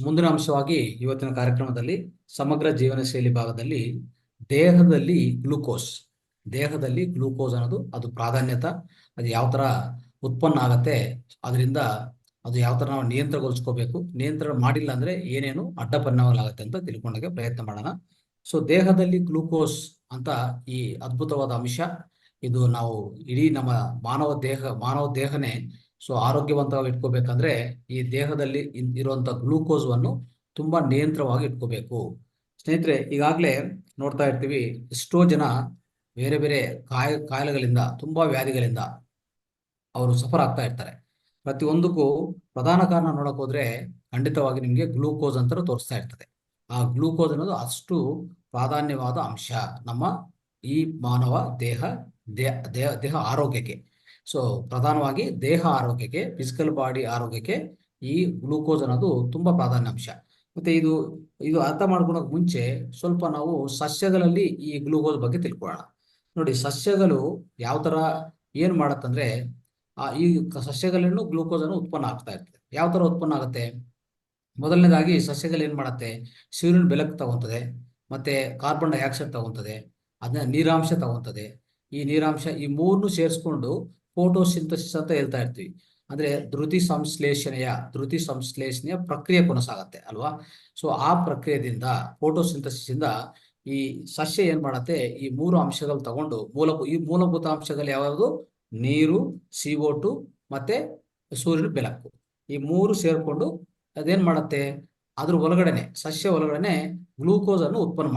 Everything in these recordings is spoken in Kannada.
ಮುಂದಿನ ಅಂಶವಾಗಿ ಇವತ್ತಿನ ಕಾರ್ಯಕ್ರಮದಲ್ಲಿ ಸಮಗ್ರ ಜೀವನ ಶೈಲಿ ಭಾಗದಲ್ಲಿ ದೇಹದಲ್ಲಿ ಗ್ಲೂಕೋಸ್ ಅನ್ನೋದು ಅದು ಪ್ರಾಧಾನ್ಯತೆ, ಅದು ಯಾವ ತರ ಉತ್ಪನ್ನ ಆಗತ್ತೆ, ಅದರಿಂದ ಅದು ಯಾವ ತರ ನಾವು ನಿಯಂತ್ರಣಗೊಳಿಸ್ಕೋಬೇಕು, ನಿಯಂತ್ರಣ ಮಾಡಿಲ್ಲ ಅಂದ್ರೆ ಏನೇನು ಅಡ್ಡ ಪರಿಣಾಮಗಳಾಗತ್ತೆ ಅಂತ ತಿಳ್ಕೊಂಡಾಗ ಪ್ರಯತ್ನ ಮಾಡೋಣ. ಸೊ ದೇಹದಲ್ಲಿ ಗ್ಲೂಕೋಸ್ ಅಂತ ಈ ಅದ್ಭುತವಾದ ಅಂಶ, ಇದು ನಾವು ಇಡೀ ನಮ್ಮ ಮಾನವ ದೇಹನೇ ಸೊ ಆರೋಗ್ಯವಂತವಾಗಿ ಇಟ್ಕೋಬೇಕಂದ್ರೆ ಈ ದೇಹದಲ್ಲಿ ಇರುವಂತ ಗ್ಲೂಕೋಸ್ವನ್ನು ತುಂಬಾ ನಿಯಂತ್ರಣವಾಗಿ ಇಟ್ಕೋಬೇಕು. ಸ್ನೇಹಿತರೆ, ಈಗಾಗಲೇ ನೋಡ್ತಾ ಇರ್ತೀವಿ, ಎಷ್ಟೋ ಜನ ಬೇರೆ ಬೇರೆ ಕಾಯಿಲೆಗಳಿಂದ, ತುಂಬಾ ವ್ಯಾಧಿಗಳಿಂದ ಅವರು ಸಫರ್ ಆಗ್ತಾ ಇರ್ತಾರೆ. ಪ್ರತಿಯೊಂದಕ್ಕೂ ಪ್ರಧಾನ ಕಾರಣ ನೋಡಕ್ ಹೋದ್ರೆ ಖಂಡಿತವಾಗಿ ನಿಮ್ಗೆ ಗ್ಲೂಕೋಸ್ ಅಂತ ತೋರಿಸ್ತಾ ಇರ್ತದೆ. ಆ ಗ್ಲೂಕೋಸ್ ಅನ್ನೋದು ಅಷ್ಟು ಪ್ರಾಧಾನ್ಯವಾದ ಅಂಶ ನಮ್ಮ ಈ ಮಾನವ ದೇಹ ಆರೋಗ್ಯಕ್ಕೆ. ಸೊ ಪ್ರಧಾನವಾಗಿ ದೇಹ ಆರೋಗ್ಯಕ್ಕೆ, ಫಿಸಿಕಲ್ ಬಾಡಿ ಆರೋಗ್ಯಕ್ಕೆ ಈ ಗ್ಲೂಕೋಸ್ ಅನ್ನೋದು ತುಂಬಾ ಪ್ರಾಧಾನ್ಯ ಅಂಶ. ಮತ್ತೆ ಇದು ಅರ್ಥ ಮಾಡ್ಕೊಳಕ್ ಮುಂಚೆ ಸ್ವಲ್ಪ ನಾವು ಸಸ್ಯಗಳಲ್ಲಿ ಈ ಗ್ಲೂಕೋಸ್ ಬಗ್ಗೆ ತಿಳ್ಕೊಳ್ಳೋಣ. ನೋಡಿ, ಸಸ್ಯಗಳು ಯಾವ ತರ ಏನ್ ಮಾಡತ್ತಂದ್ರೆ ಈ ಸಸ್ಯಗಳನ್ನು ಗ್ಲೂಕೋಸ್ ಅನ್ನು ಉತ್ಪನ್ನ ಆಗ್ತಾ ಇರ್ತದೆ. ಯಾವ ತರ ಉತ್ಪನ್ನ ಆಗುತ್ತೆ? ಮೊದಲನೇದಾಗಿ ಸಸ್ಯಗಳು ಏನ್ ಮಾಡತ್ತೆ, ಸೂರ್ಯನ ಬೆಳಕು ತಗೊಂತದೆ, ಮತ್ತೆ ಕಾರ್ಬನ್ ಡೈಆಕ್ಸೈಡ್ ತಗೊಂತದೆ, ಅದನ್ನ ನೀರಾಂಶ ತಗೊಂತದೆ. ಈ ಮೂರನ್ನು ಸೇರಿಸ್ಕೊಂಡು ಫೋಟೋಸಿಂಥಸಿಸ್ ಅಂತ ಹೇಳ್ತಾ ಇರ್ತೀವಿ. ಅಂದ್ರೆ ದ್ರುತಿ ಸಂಶ್ಲೇಷಣೆಯ ಪ್ರಕ್ರಿಯೆ ಕೊನಸಾಗತ್ತೆ ಅಲ್ವಾ. ಸೊ ಆ ಪ್ರಕ್ರಿಯೆದಿಂದ, ಫೋಟೋಸಿಂಥಸಿಸ್ ಇಂದ ಈ ಸಸ್ಯ ಏನ್ ಮಾಡತ್ತೆ, ಈ ಮೂರು ಅಂಶಗಳು ತಗೊಂಡು ಈ ಮೂಲಭೂತ ಅಂಶಗಳು ಯಾವ್ಯಾವುದು? ನೀರು, CO2 ಮತ್ತೆ ಸೂರ್ಯನ ಬೆಳಕು. ಈ ಮೂರು ಸೇರ್ಕೊಂಡು ಅದೇನ್ ಮಾಡತ್ತೆ, ಅದ್ರ ಸಸ್ಯ ಒಳಗಡೆನೆ ಗ್ಲೂಕೋಸ್ ಅನ್ನು ಉತ್ಪನ್ನ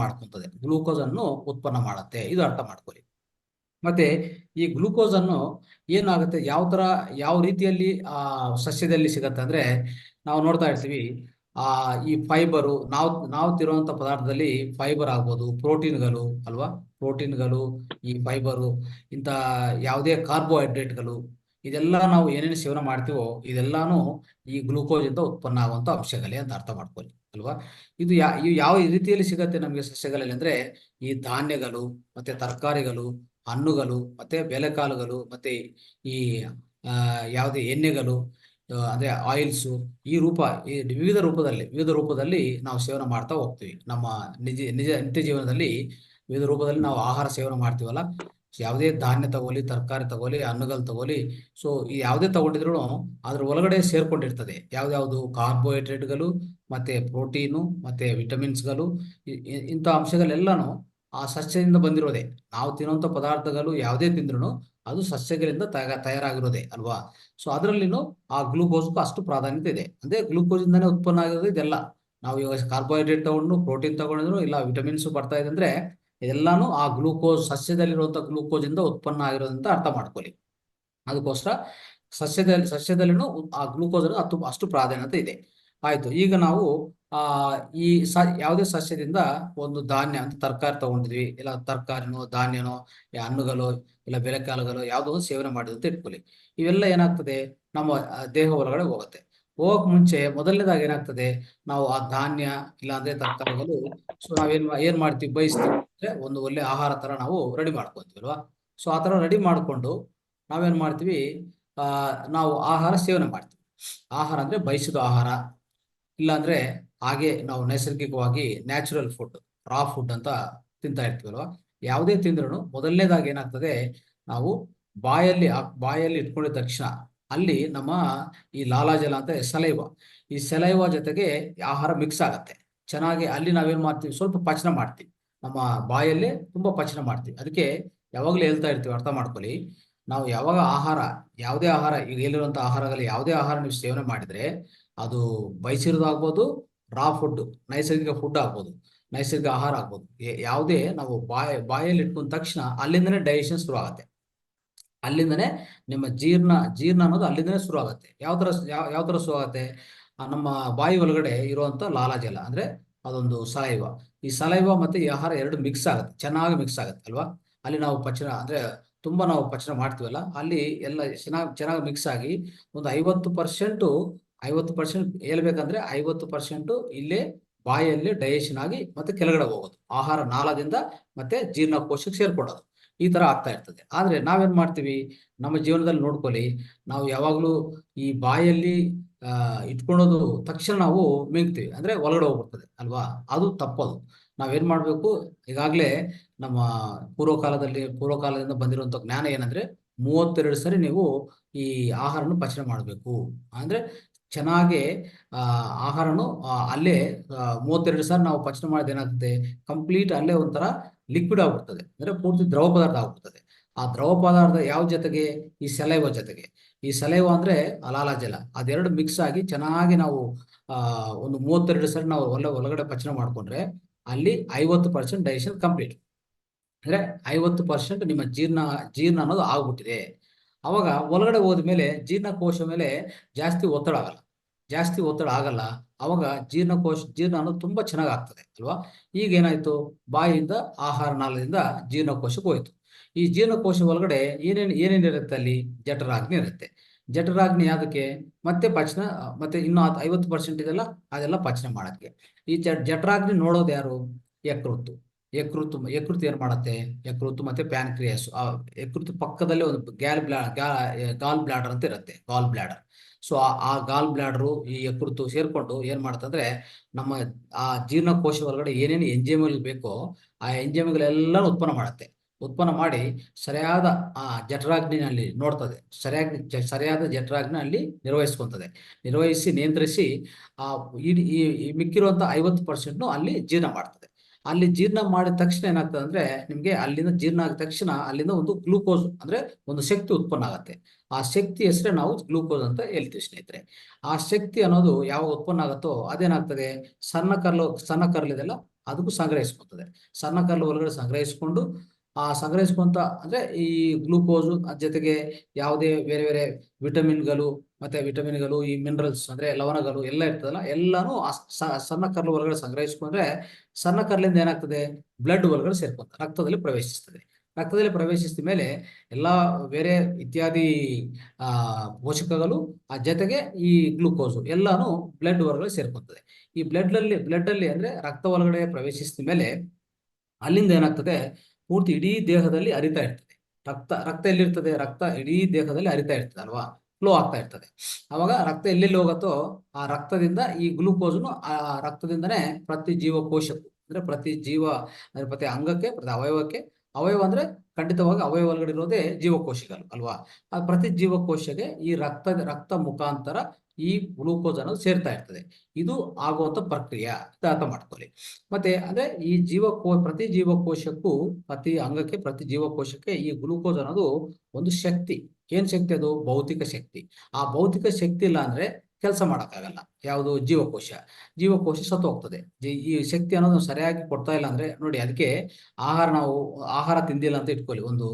ಮಾಡತ್ತೆ. ಇದು ಅರ್ಥ ಮಾಡ್ಕೊಳ್ಳಿ. ಮತ್ತೆ ಈ ಗ್ಲೂಕೋಸ್ ಅನ್ನು ಏನಾಗುತ್ತೆ, ಯಾವ ರೀತಿಯಲ್ಲಿ ಸಸ್ಯದಲ್ಲಿ ಸಿಗತ್ತೆ ಅಂದ್ರೆ, ನಾವು ನೋಡ್ತಾ ಇರ್ತೀವಿ, ಈ ಫೈಬರು, ನಾವು ತಿರುವಂತ ಪದಾರ್ಥದಲ್ಲಿ ಫೈಬರ್ ಆಗ್ಬೋದು, ಪ್ರೋಟೀನ್ಗಳು ಅಲ್ವಾ, ಈ ಫೈಬರು, ಇಂಥ ಯಾವುದೇ ಕಾರ್ಬೋಹೈಡ್ರೇಟ್ಗಳು, ಇದೆಲ್ಲ ನಾವು ಏನೇನು ಸೇವನೆ ಮಾಡ್ತೀವೋ ಇದೆಲ್ಲಾನು ಈ ಗ್ಲೂಕೋಸ್ ಇಂದ ಉತ್ಪನ್ನ ಆಗುವಂತ ಅಂಶಗಳೇ ಅಂತ ಅರ್ಥ ಮಾಡ್ಕೊಳ್ಳಿ ಅಲ್ವಾ. ಇವು ಯಾವ ರೀತಿಯಲ್ಲಿ ಸಿಗತ್ತೆ ನಮಗೆ ಸಸ್ಯಗಳಲ್ಲಿ ಅಂದ್ರೆ, ಈ ಧಾನ್ಯಗಳು, ಮತ್ತೆ ತರಕಾರಿಗಳು, ಹಣ್ಣುಗಳು, ಮತ್ತೆ ಬೇಳೆಕಾಳುಗಳು, ಮತ್ತೆ ಈ ಯಾವುದೇ ಎಣ್ಣೆಗಳು, ಅಂದ್ರೆ ಆಯಿಲ್ಸು, ಈ ವಿವಿಧ ರೂಪದಲ್ಲಿ ನಾವು ಸೇವನೆ ಮಾಡ್ತಾ ಹೋಗ್ತೀವಿ. ನಮ್ಮ ನಿತ್ಯ ಜೀವನದಲ್ಲಿ ವಿವಿಧ ರೂಪದಲ್ಲಿ ನಾವು ಆಹಾರ ಸೇವನೆ ಮಾಡ್ತೀವಲ್ಲ. ಯಾವುದೇ ಧಾನ್ಯ ತಗೋಲಿ, ತರಕಾರಿ ತಗೋಲಿ, ಹಣ್ಣುಗಳು ತಗೋಲಿ, ಸೊ ಈ ಯಾವುದೇ ತಗೊಂಡಿದ್ರು ಅದ್ರ ಒಳಗಡೆ ಸೇರ್ಕೊಂಡಿರ್ತದೆ ಯಾವ್ದಾವುದು ಕಾರ್ಬೋಹೈಡ್ರೇಟ್ಗಳು, ಮತ್ತೆ ಪ್ರೋಟೀನು, ಮತ್ತೆ ವಿಟಮಿನ್ಸ್ಗಳು. ಇಂಥ ಅಂಶಗಳೆಲ್ಲಾನು ಆ ಸಸ್ಯದಿಂದ ಬಂದಿರೋದೆ. ನಾವು ತಿನ್ನುವಂತ ಪದಾರ್ಥಗಳು ಯಾವುದೇ ತಿಂದ್ರು ಅದು ಸಸ್ಯಗಳಿಂದ ತಯಾರಾಗಿರೋದೆ ಅಲ್ವಾ. ಸೊ ಅದರಲ್ಲಿನೂ ಆ ಗ್ಲೂಕೋಸ್ಗೂ ಅಷ್ಟು ಪ್ರಾಧಾನ್ಯತೆ ಇದೆ. ಅಂದ್ರೆ ಗ್ಲೂಕೋಸ್ ಇಂದಾನೇ ಉತ್ಪನ್ನ ಆಗಿರೋದು ಇದೆಲ್ಲ. ನಾವು ಇವಾಗ ಕಾರ್ಬೋಹೈಡ್ರೇಟ್ ತಗೊಂಡು, ಪ್ರೋಟೀನ್ ತಗೊಂಡಿದ್ರು, ಇಲ್ಲ ವಿಟಮಿನ್ಸ್ ಬರ್ತಾ ಇದೆ ಅಂದ್ರೆ ಇದೆಲ್ಲಾನು ಆ ಸಸ್ಯದಲ್ಲಿರುವಂತ ಗ್ಲೂಕೋಸ್ ಇಂದ ಉತ್ಪನ್ನ ಆಗಿರೋದಂತ ಅರ್ಥ ಮಾಡ್ಕೊಳ್ಳಿ. ಅದಕ್ಕೋಸ್ಕರ ಸಸ್ಯದಲ್ಲಿನೂ ಆ ಗ್ಲೂಕೋಸ್ ಅಷ್ಟು ಪ್ರಾಧಾನ್ಯತೆ ಇದೆ. ಆಯ್ತು, ಈಗ ನಾವು ಯಾವುದೇ ಸಸ್ಯದಿಂದ ಒಂದು ಧಾನ್ಯ ಅಂತ ತರಕಾರಿ ತಗೊಂಡಿದ್ವಿ, ಇಲ್ಲ ತರಕಾರಿನೋ, ಧಾನ್ಯನೋ, ಹಣ್ಣುಗಳು, ಇಲ್ಲ ಬೇಳೆಕಾಳುಗಳು ಯಾವುದೋ ಸೇವನೆ ಮಾಡಿದಂತ ಇಟ್ಕೊಳ್ಳಿ. ಇವೆಲ್ಲ ಏನಾಗ್ತದೆ, ನಮ್ಮ ದೇಹ ಒಳಗಡೆ ಹೋಗಕ್ ಮುಂಚೆ ಮೊದಲನೇದಾಗಿ ಏನಾಗ್ತದೆ, ನಾವು ಆ ಧಾನ್ಯ ಇಲ್ಲ ಅಂದ್ರೆ ತರಕಾರಿಗಳು, ಸೊ ಏನ್ ಮಾಡ್ತೀವಿ, ಬಯಸ್ತೀವಿ ಅಂದ್ರೆ ಒಂದು ಒಳ್ಳೆ ಆಹಾರ ತರ ನಾವು ರೆಡಿ ಮಾಡ್ಕೊಂತೀವಿ ಅಲ್ವಾ. ಸೊ ಆ ತರ ರೆಡಿ ಮಾಡ್ಕೊಂಡು ನಾವೇನ್ ಮಾಡ್ತೀವಿ, ನಾವು ಆಹಾರ ಸೇವನೆ ಮಾಡ್ತೀವಿ. ಆಹಾರ ಅಂದ್ರೆ ಬಯಸಿದ ಆಹಾರ, ಇಲ್ಲಾಂದ್ರೆ ಹಾಗೆ ನಾವು ನೈಸರ್ಗಿಕವಾಗಿ ನ್ಯಾಚುರಲ್ ಫುಡ್, ರಾ ಫುಡ್ ಅಂತ ತಿಂತಾ ಇರ್ತೀವಲ್ವಾ. ಯಾವುದೇ ತಿಂದ್ರೂ ಮೊದಲನೇದಾಗಿ ಏನಾಗ್ತದೆ, ನಾವು ಬಾಯಲ್ಲಿ ಇಟ್ಕೊಂಡಿದ ತಕ್ಷಣ ಅಲ್ಲಿ ನಮ್ಮ ಈ ಲಾಲಾಜಲ ಅಂತ ಈ ಸಲೈವ ಜೊತೆಗೆ ಆಹಾರ ಮಿಕ್ಸ್ ಆಗತ್ತೆ ಚೆನ್ನಾಗಿ. ಅಲ್ಲಿ ನಾವೇನ್ ಮಾಡ್ತೀವಿ, ಸ್ವಲ್ಪ ಪಚನ ಮಾಡ್ತೀವಿ, ನಮ್ಮ ಬಾಯಲ್ಲೇ ತುಂಬಾ ಪಚನ ಮಾಡ್ತೀವಿ. ಅದಕ್ಕೆ ಯಾವಾಗ್ಲೂ ಹೇಳ್ತಾ ಇರ್ತೀವಿ, ಅರ್ಥ ಮಾಡ್ಕೊಳ್ಳಿ. ನಾವು ಯಾವಾಗ ಯಾವುದೇ ಆಹಾರ, ಈಗ ಹೇಳಿರುವಂತ ಆಹಾರಗಳು ಯಾವುದೇ ಆಹಾರ ನೀವು ಸೇವನೆ ಮಾಡಿದ್ರೆ ಅದು ಬಯಸಿರೋದಾಗ್ಬೋದು, ರಾ ಫುಡ್, ನೈಸರ್ಗಿಕ ಫುಡ್ ಆಗ್ಬೋದು, ನೈಸರ್ಗಿಕ ಆಹಾರ ಆಗ್ಬೋದು, ಯಾವುದೇ ನಾವು ಬಾಯಲ್ಲಿ ಇಟ್ಕೊಂಡ ತಕ್ಷಣ ಅಲ್ಲಿಂದನೇ ಡೈಜೆಷನ್ ಶುರು ಆಗುತ್ತೆ. ಅಲ್ಲಿಂದನೇ ನಿಮ್ಮ ಜೀರ್ಣ ಅನ್ನೋದು ಅಲ್ಲಿಂದನೇ ಶುರು ಆಗುತ್ತೆ. ಯಾವ ತರ ಶುರು ಆಗುತ್ತೆ, ನಮ್ಮ ಬಾಯಿ ಒಳಗಡೆ ಇರುವಂತ ಲಾಲಾಜಲ ಅಂದ್ರೆ ಅದೊಂದು ಈ ಸಲೈವ ಮತ್ತೆ ಈ ಆಹಾರ ಎರಡು ಚೆನ್ನಾಗಿ ಮಿಕ್ಸ್ ಆಗುತ್ತೆ ಅಲ್ವಾ. ಅಲ್ಲಿ ನಾವು ಪಚನ ಅಂದ್ರೆ ತುಂಬಾ ನಾವು ಪಚನ ಮಾಡ್ತೀವಲ್ಲ, ಅಲ್ಲಿ ಎಲ್ಲ ಚೆನ್ನಾಗಿ ಮಿಕ್ಸ್ ಆಗಿ ಒಂದು 50% ಹೇಳ್ಬೇಕಂದ್ರೆ 50% ಇಲ್ಲೇ ಬಾಯಲ್ಲಿ ಡೈಜೆಷನ್ ಆಗಿ ಮತ್ತೆ ಕೆಳಗಡೆ ಹೋಗೋದು, ಆಹಾರ ನಾಳದಿಂದ ಮತ್ತೆ ಜೀರ್ಣಕೋಶಕ್ಕೆ ಸೇರ್ಕೊಳ್ಳೋದು. ಈ ತರ ಆಗ್ತಾ ಇರ್ತದೆ. ಆದ್ರೆ ನಾವೇನ್ ಮಾಡ್ತೀವಿ, ನಮ್ಮ ಜೀವನದಲ್ಲಿ ನೋಡ್ಕೊಳ್ಳಿ, ನಾವು ಯಾವಾಗ್ಲೂ ಈ ಬಾಯಲ್ಲಿ ಇಟ್ಕೊಳ್ಳೋದು ತಕ್ಷಣ ನಾವು ಮಿಂಗ್ತೀವಿ, ಅಂದ್ರೆ ಒಳಗಡೆ ಹೋಗ್ಬಿಡ್ತದೆ ಅಲ್ವಾ. ಅದು ತಪ್ಪದು. ನಾವೇನ್ ಮಾಡ್ಬೇಕು, ಈಗಾಗ್ಲೇ ನಮ್ಮ ಪೂರ್ವಕಾಲದಿಂದ ಬಂದಿರುವಂತ ಜ್ಞಾನ ಏನಂದ್ರೆ 32 ಸರಿ ನೀವು ಈ ಆಹಾರನ ಪಚನ ಮಾಡಬೇಕು. ಅಂದ್ರೆ ಚೆನ್ನಾಗಿ ಆಹಾರನು ಅಲ್ಲೇ 32 ಸಾರಿ ನಾವು ಪಚನ ಮಾಡಿದ ಏನಾಗುತ್ತೆ, ಕಂಪ್ಲೀಟ್ ಅಲ್ಲೇ ಒಂಥರ ಲಿಕ್ವಿಡ್ ಆಗ್ಬಿಡ್ತದೆ, ಅಂದ್ರೆ ಪೂರ್ತಿ ದ್ರವ ಪದಾರ್ಥ ಆಗ್ಬಿಡ್ತದೆ. ಆ ದ್ರವ ಪದಾರ್ಥ ಯಾವ ಜೊತೆಗೆ, ಈ ಸಲೈವ ಜೊತೆಗೆ. ಈ ಸಲೈವ ಅಂದ್ರೆ ಲಾಲಾಜಲ, ಅದೆರಡು ಮಿಕ್ಸ್ ಆಗಿ ಚೆನ್ನಾಗಿ ನಾವು ಒಂದು 32 ಸರಿ ನಾವು ಒಳಗಡೆ ಪಚನ ಮಾಡ್ಕೊಂಡ್ರೆ ಅಲ್ಲಿ 50% ಡೈಜೆಷನ್ ಕಂಪ್ಲೀಟ್. ಅಂದ್ರೆ 50% ನಿಮ್ಮ ಜೀರ್ಣ ಅನ್ನೋದು ಆಗ್ಬಿಟ್ಟಿದೆ. ಅವಾಗ ಒಳಗಡೆ ಹೋದ್ಮೇಲೆ ಜೀರ್ಣಕೋಶ ಮೇಲೆ ಜಾಸ್ತಿ ಒತ್ತಡ ಆಗಲ್ಲ. ಜಾಸ್ತಿ ಒತ್ತಡ ಆಗಲ್ಲ, ಅವಾಗ ಜೀರ್ಣ ಅನ್ನೋದು ತುಂಬಾ ಚೆನ್ನಾಗಿ ಆಗ್ತದೆ ಅಲ್ವಾ. ಈಗ ಏನಾಯ್ತು, ಬಾಯಿಯಿಂದ ಆಹಾರ ನಾಳದಿಂದ ಜೀರ್ಣಕೋಶಕ್ಕೆ ಹೋಯ್ತು. ಈ ಜೀರ್ಣಕೋಶ ಒಳಗಡೆ ಏನೇನಿರುತ್ತೆ ಅಲ್ಲಿ, ಜಠರಾಗ್ನಿ ಇರುತ್ತೆ. ಜಠರಾಗ್ನಿ ಅದಕ್ಕೆ ಮತ್ತೆ ಪಚನ, ಮತ್ತೆ ಇನ್ನು 50% ಇದೆಲ್ಲ ಅದೆಲ್ಲ ಪಚನ ಮಾಡಕ್ಕೆ. ಈ ಜಠರಾಗ್ನಿ ನೋಡೋದು ಯಾರು, ಯಕೃತ್ತು. ಯಕೃತ್ತು ಏನ್ ಮಾಡತ್ತೆ, ಯಕೃತ್ತು ಮತ್ತೆ ಪ್ಯಾನ್ಕ್ರಿಯಾಸ್. ಆ ಯಕೃತ್ತು ಪಕ್ಕದಲ್ಲೇ ಒಂದು ಗಾಲ್ ಬ್ಲಾಡರ್ ಅಂತ ಇರುತ್ತೆ, ಗಾಲ್ ಬ್ಲಾಡರ್. ಸೊ ಆ ಗಾಲ್ ಬ್ಲಾಡರು ಈ ಯಕೃತ್ತು ಸೇರ್ಕೊಂಡು ಏನ್ ಮಾಡತ್ತಂದ್ರೆ, ನಮ್ಮ ಆ ಜೀರ್ಣಕೋಶ ಒಳಗಡೆ ಏನೇನು ಎಂಜೈಮ್ಗಳು ಬೇಕೋ ಆ ಎಂಜೈಮ್ಗಳೆಲ್ಲ ಉತ್ಪನ್ನ ಮಾಡುತ್ತೆ. ಉತ್ಪನ್ನ ಮಾಡಿ ಸರಿಯಾದ ಆ ಜಠರಾಗ್ನಿನಲ್ಲಿ ನೋಡ್ತದೆ, ಸರಿಯಾದ ಜಠರಾಗ್ನಿ ಅಲ್ಲಿ ನಿರ್ವಹಿಸಿ ನಿಯಂತ್ರಿಸಿ ಆ ಈ ಮಿಕ್ಕಿರುವಂತ 50% ಅಲ್ಲಿ ಜೀರ್ಣ ಮಾಡ್ತದೆ. ಅಲ್ಲಿ ಜೀರ್ಣ ಮಾಡಿದ ತಕ್ಷಣ ಏನಾಗ್ತದೆ ಅಂದ್ರೆ, ನಿಮ್ಗೆ ಅಲ್ಲಿಂದ ಜೀರ್ಣ ಆಗಿದ ತಕ್ಷಣ ಅಲ್ಲಿಂದ ಒಂದು ಗ್ಲೂಕೋಸ್ ಅಂದ್ರೆ ಒಂದು ಶಕ್ತಿ ಉತ್ಪನ್ನ ಆಗುತ್ತೆ. ಆ ಶಕ್ತಿ ಹೆಸರೇ ನಾವು ಗ್ಲೂಕೋಸ್ ಅಂತ ಹೇಳ್ತೀವಿ ಸ್ನೇಹಿತರೆ. ಆ ಶಕ್ತಿ ಅನ್ನೋದು ಯಾವಾಗ ಉತ್ಪನ್ನ ಆಗುತ್ತೋ ಅದೇನಾಗ್ತದೆ, ಸಣ್ಣ ಕರ್ಲಿದೆಲ್ಲ ಅದಕ್ಕೂ ಸಂಗ್ರಹಿಸ್ಕೊತದೆ. ಸಣ್ಣ ಕರ್ಲು ಒಳಗಡೆ ಸಂಗ್ರಹಿಸ್ಕೊಂಡು ಸಂಗ್ರಹಿಸ್ಕೊಂತ ಅಂದ್ರೆ ಈ ಗ್ಲೂಕೋಸು ಜೊತೆಗೆ ಯಾವುದೇ ಬೇರೆ ಬೇರೆ ವಿಟಮಿನ್ಗಳು, ಈ ಮಿನರಲ್ಸ್ ಅಂದ್ರೆ ಲವಣಗಳು ಎಲ್ಲ ಇರ್ತದಲ್ಲ, ಎಲ್ಲಾನು ಸಣ್ಣ ಕರ್ಲು ಒಳಗಡೆ ಸಂಗ್ರಹಿಸ್ಕೊಂಡ್ರೆ ಸಣ್ಣ ಕರ್ಲಿಂದ ಏನಾಗ್ತದೆ, ಬ್ಲಡ್ ಒಳಗಡೆ ರಕ್ತದಲ್ಲಿ ಪ್ರವೇಶಿಸ್ತದೆ. ರಕ್ತದಲ್ಲಿ ಪ್ರವೇಶಿಸಿದ ಮೇಲೆ ಎಲ್ಲಾ ಬೇರೆ ಇತ್ಯಾದಿ ಆ ಪೋಷಕಗಳು ಆ ಜೊತೆಗೆ ಈ ಗ್ಲೂಕೋಸು ಎಲ್ಲಾನು ಬ್ಲಡ್ ಒಳಗಡೆ ಸೇರ್ಕೊಂತದೆ. ಈ ಬ್ಲಡ್ ಅಲ್ಲಿ ಅಂದ್ರೆ ರಕ್ತ ಒಳಗಡೆ ಪ್ರವೇಶಿಸಿದ ಮೇಲೆ ಅಲ್ಲಿಂದ ಏನಾಗ್ತದೆ, ಪೂರ್ತಿ ಇಡೀ ದೇಹದಲ್ಲಿ ಹರಿತಾ ಇರ್ತದೆ. ರಕ್ತ ಎಲ್ಲಿರ್ತದೆ, ರಕ್ತ ಇಡೀ ದೇಹದಲ್ಲಿ ಹರಿತಾ ಇರ್ತದೆ ಅಲ್ವಾ, ಫ್ಲೋ ಆಗ್ತಾ ಇರ್ತದೆ. ಅವಾಗ ರಕ್ತ ಎಲ್ಲೆಲ್ಲಿ ಹೋಗುತ್ತೋ ಆ ರಕ್ತದಿಂದ ಈ ಗ್ಲೂಕೋಸ್ನು ಆ ರಕ್ತದಿಂದನೇ ಪ್ರತಿ ಜೀವಕೋಶಕ್ಕೂ ಅಂದ್ರೆ ಪ್ರತಿ ಅಂಗಕ್ಕೆ, ಪ್ರತಿ ಅವಯವ ಅಂದ್ರೆ ಖಂಡಿತವಾಗಿ ಅವಯವ ಒಳಗಡೆ ಇರೋದೇ ಜೀವಕೋಶಗಳು ಅಲ್ವಾ. ಆ ಪ್ರತಿ ಜೀವಕೋಶಕ್ಕೆ ಈ ರಕ್ತ ಮುಖಾಂತರ ಈ ಗ್ಲೂಕೋಸ್ ಅನ್ನೋದು ಸೇರ್ತಾ ಇರ್ತದೆ. ಇದು ಆಗುವಂತ ಪ್ರಕ್ರಿಯೆ ಅರ್ಥ ಮಾಡ್ಕೊಳ್ಳಿ. ಮತ್ತೆ ಅಂದ್ರೆ ಈ ಪ್ರತಿ ಜೀವಕೋಶಕ್ಕೂ, ಪ್ರತಿ ಅಂಗಕ್ಕೆ, ಪ್ರತಿ ಜೀವಕೋಶಕ್ಕೆ ಈ ಗ್ಲೂಕೋಸ್ ಅನ್ನೋದು ಒಂದು ಶಕ್ತಿ. ಏನ್ ಶಕ್ತಿ ಅದು, ಭೌತಿಕ ಶಕ್ತಿ. ಆ ಭೌತಿಕ ಶಕ್ತಿ ಇಲ್ಲ ಅಂದ್ರೆ ಕೆಲಸ ಮಾಡಕ್ಕಾಗಲ್ಲ ಯಾವುದು, ಜೀವಕೋಶ ಸತ್ತು ಹೋಗ್ತದೆ. ಈ ಶಕ್ತಿ ಅನ್ನೋದು ಸರಿಯಾಗಿ ಕೊಡ್ತಾ ಇಲ್ಲ ಅಂದ್ರೆ ನೋಡಿ, ಅದಕ್ಕೆ ನಾವು ಆಹಾರ ತಿಂದಿಲ್ಲ ಅಂತ ಇಟ್ಕೊಳ್ಳಿ, ಒಂದು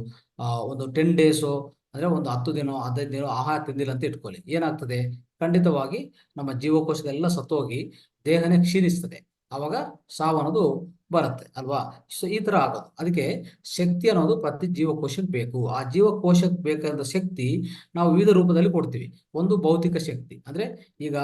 10 ಡೇಸು ಅಂದ್ರೆ ಒಂದು 10 ದಿನ 15 ದಿನ ಆಹಾರ ತಿಂದಿಲ್ಲ ಅಂತ ಇಟ್ಕೊಳ್ಳಿ, ಏನಾಗ್ತದೆ, ಖಂಡಿತವಾಗಿ ನಮ್ಮ ಜೀವಕೋಶಗಳೆಲ್ಲ ಸತ್ತೋಗಿ ದೇಹನೇ ಕ್ಷೀಣಿಸ್ತದೆ. ಅವಾಗ ಸಾವು ಅನ್ನೋದು ಬರುತ್ತೆ ಅಲ್ವಾ. ಸೊ ಈ ತರ ಆಗೋದು. ಅದಕ್ಕೆ ಶಕ್ತಿ ಅನ್ನೋದು ಪ್ರತಿ ಜೀವಕೋಶಕ್ಕೆ ಬೇಕು. ಆ ಜೀವಕೋಶಕ್ಕೆ ಬೇಕಾದ ಶಕ್ತಿ ನಾವು ವಿವಿಧ ರೂಪದಲ್ಲಿ ಕೊಡ್ತೀವಿ. ಒಂದು ಭೌತಿಕ ಶಕ್ತಿ ಅಂದ್ರೆ ಈಗ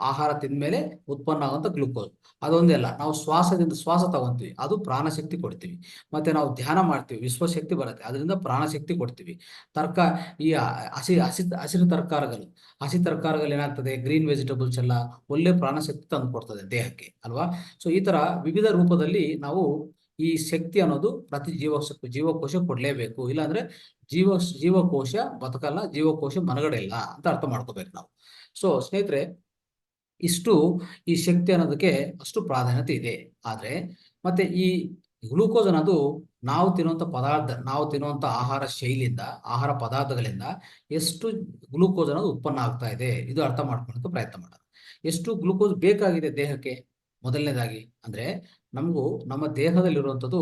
ಆಹಾರ ತಿಂದ್ಮೇಲೆ ಉತ್ಪನ್ನ ಆಗುವಂತ ಗ್ಲೂಕೋಸ್, ಅದೊಂದೇ ಅಲ್ಲ, ನಾವು ಶ್ವಾಸ ತಗೊಂತೀವಿ, ಅದು ಪ್ರಾಣಶಕ್ತಿ ಕೊಡ್ತೀವಿ. ಮತ್ತೆ ನಾವು ಧ್ಯಾನ ಮಾಡ್ತೀವಿ, ವಿಶ್ವಶಕ್ತಿ ಬರುತ್ತೆ, ಅದರಿಂದ ಪ್ರಾಣಶಕ್ತಿ ಕೊಡ್ತೀವಿ. ತರ್ಕ ಈ ಹಸಿರು ತರಕಾರಿಗಳು ಏನಾಗ್ತದೆ, ಗ್ರೀನ್ ವೆಜಿಟೇಬಲ್ಸ್ ಎಲ್ಲ ಒಳ್ಳೆ ಪ್ರಾಣಶಕ್ತಿ ತಂದು ಕೊಡ್ತದೆ ದೇಹಕ್ಕೆ ಅಲ್ವಾ. ಸೊ ಈ ತರ ವಿವಿಧ ರೂಪದಲ್ಲಿ ನಾವು ಈ ಶಕ್ತಿ ಅನ್ನೋದು ಪ್ರತಿ ಜೀವಕೋಶ ಕೊಡ್ಲೇಬೇಕು. ಇಲ್ಲಾಂದ್ರೆ ಜೀವಕೋಶ ಬದುಕಲ್ಲ, ಜೀವಕೋಶ ಮನಗಡೆ ಇಲ್ಲ ಅಂತ ಅರ್ಥ ಮಾಡ್ಕೋಬೇಕು ನಾವು. ಸೊ ಸ್ನೇಹಿತರೆ, ಇಷ್ಟು ಈ ಶಕ್ತಿ ಅನ್ನೋದಕ್ಕೆ ಅಷ್ಟು ಪ್ರಾಧಾನ್ಯತೆ ಇದೆ. ಆದ್ರೆ ಮತ್ತೆ ಈ ಗ್ಲೂಕೋಸ್ ಅನ್ನೋದು ನಾವು ತಿನ್ನುವಂತ ಆಹಾರ ಶೈಲಿಯಿಂದ, ಆಹಾರ ಪದಾರ್ಥಗಳಿಂದ ಎಷ್ಟು ಗ್ಲೂಕೋಸ್ ಅನ್ನೋದು ಉತ್ಪನ್ನ ಆಗ್ತಾ ಇದೆ, ಇದು ಅರ್ಥ ಮಾಡ್ಕೊಳ್ಳೋಕೆ ಪ್ರಯತ್ನ ಮಾಡೋಣ. ಎಷ್ಟು ಗ್ಲೂಕೋಸ್ ಬೇಕಾಗಿದೆ ದೇಹಕ್ಕೆ. ಮೊದಲನೇದಾಗಿ ಅಂದ್ರೆ ನಮ್ಮ ದೇಹದಲ್ಲಿರುವಂಥದ್ದು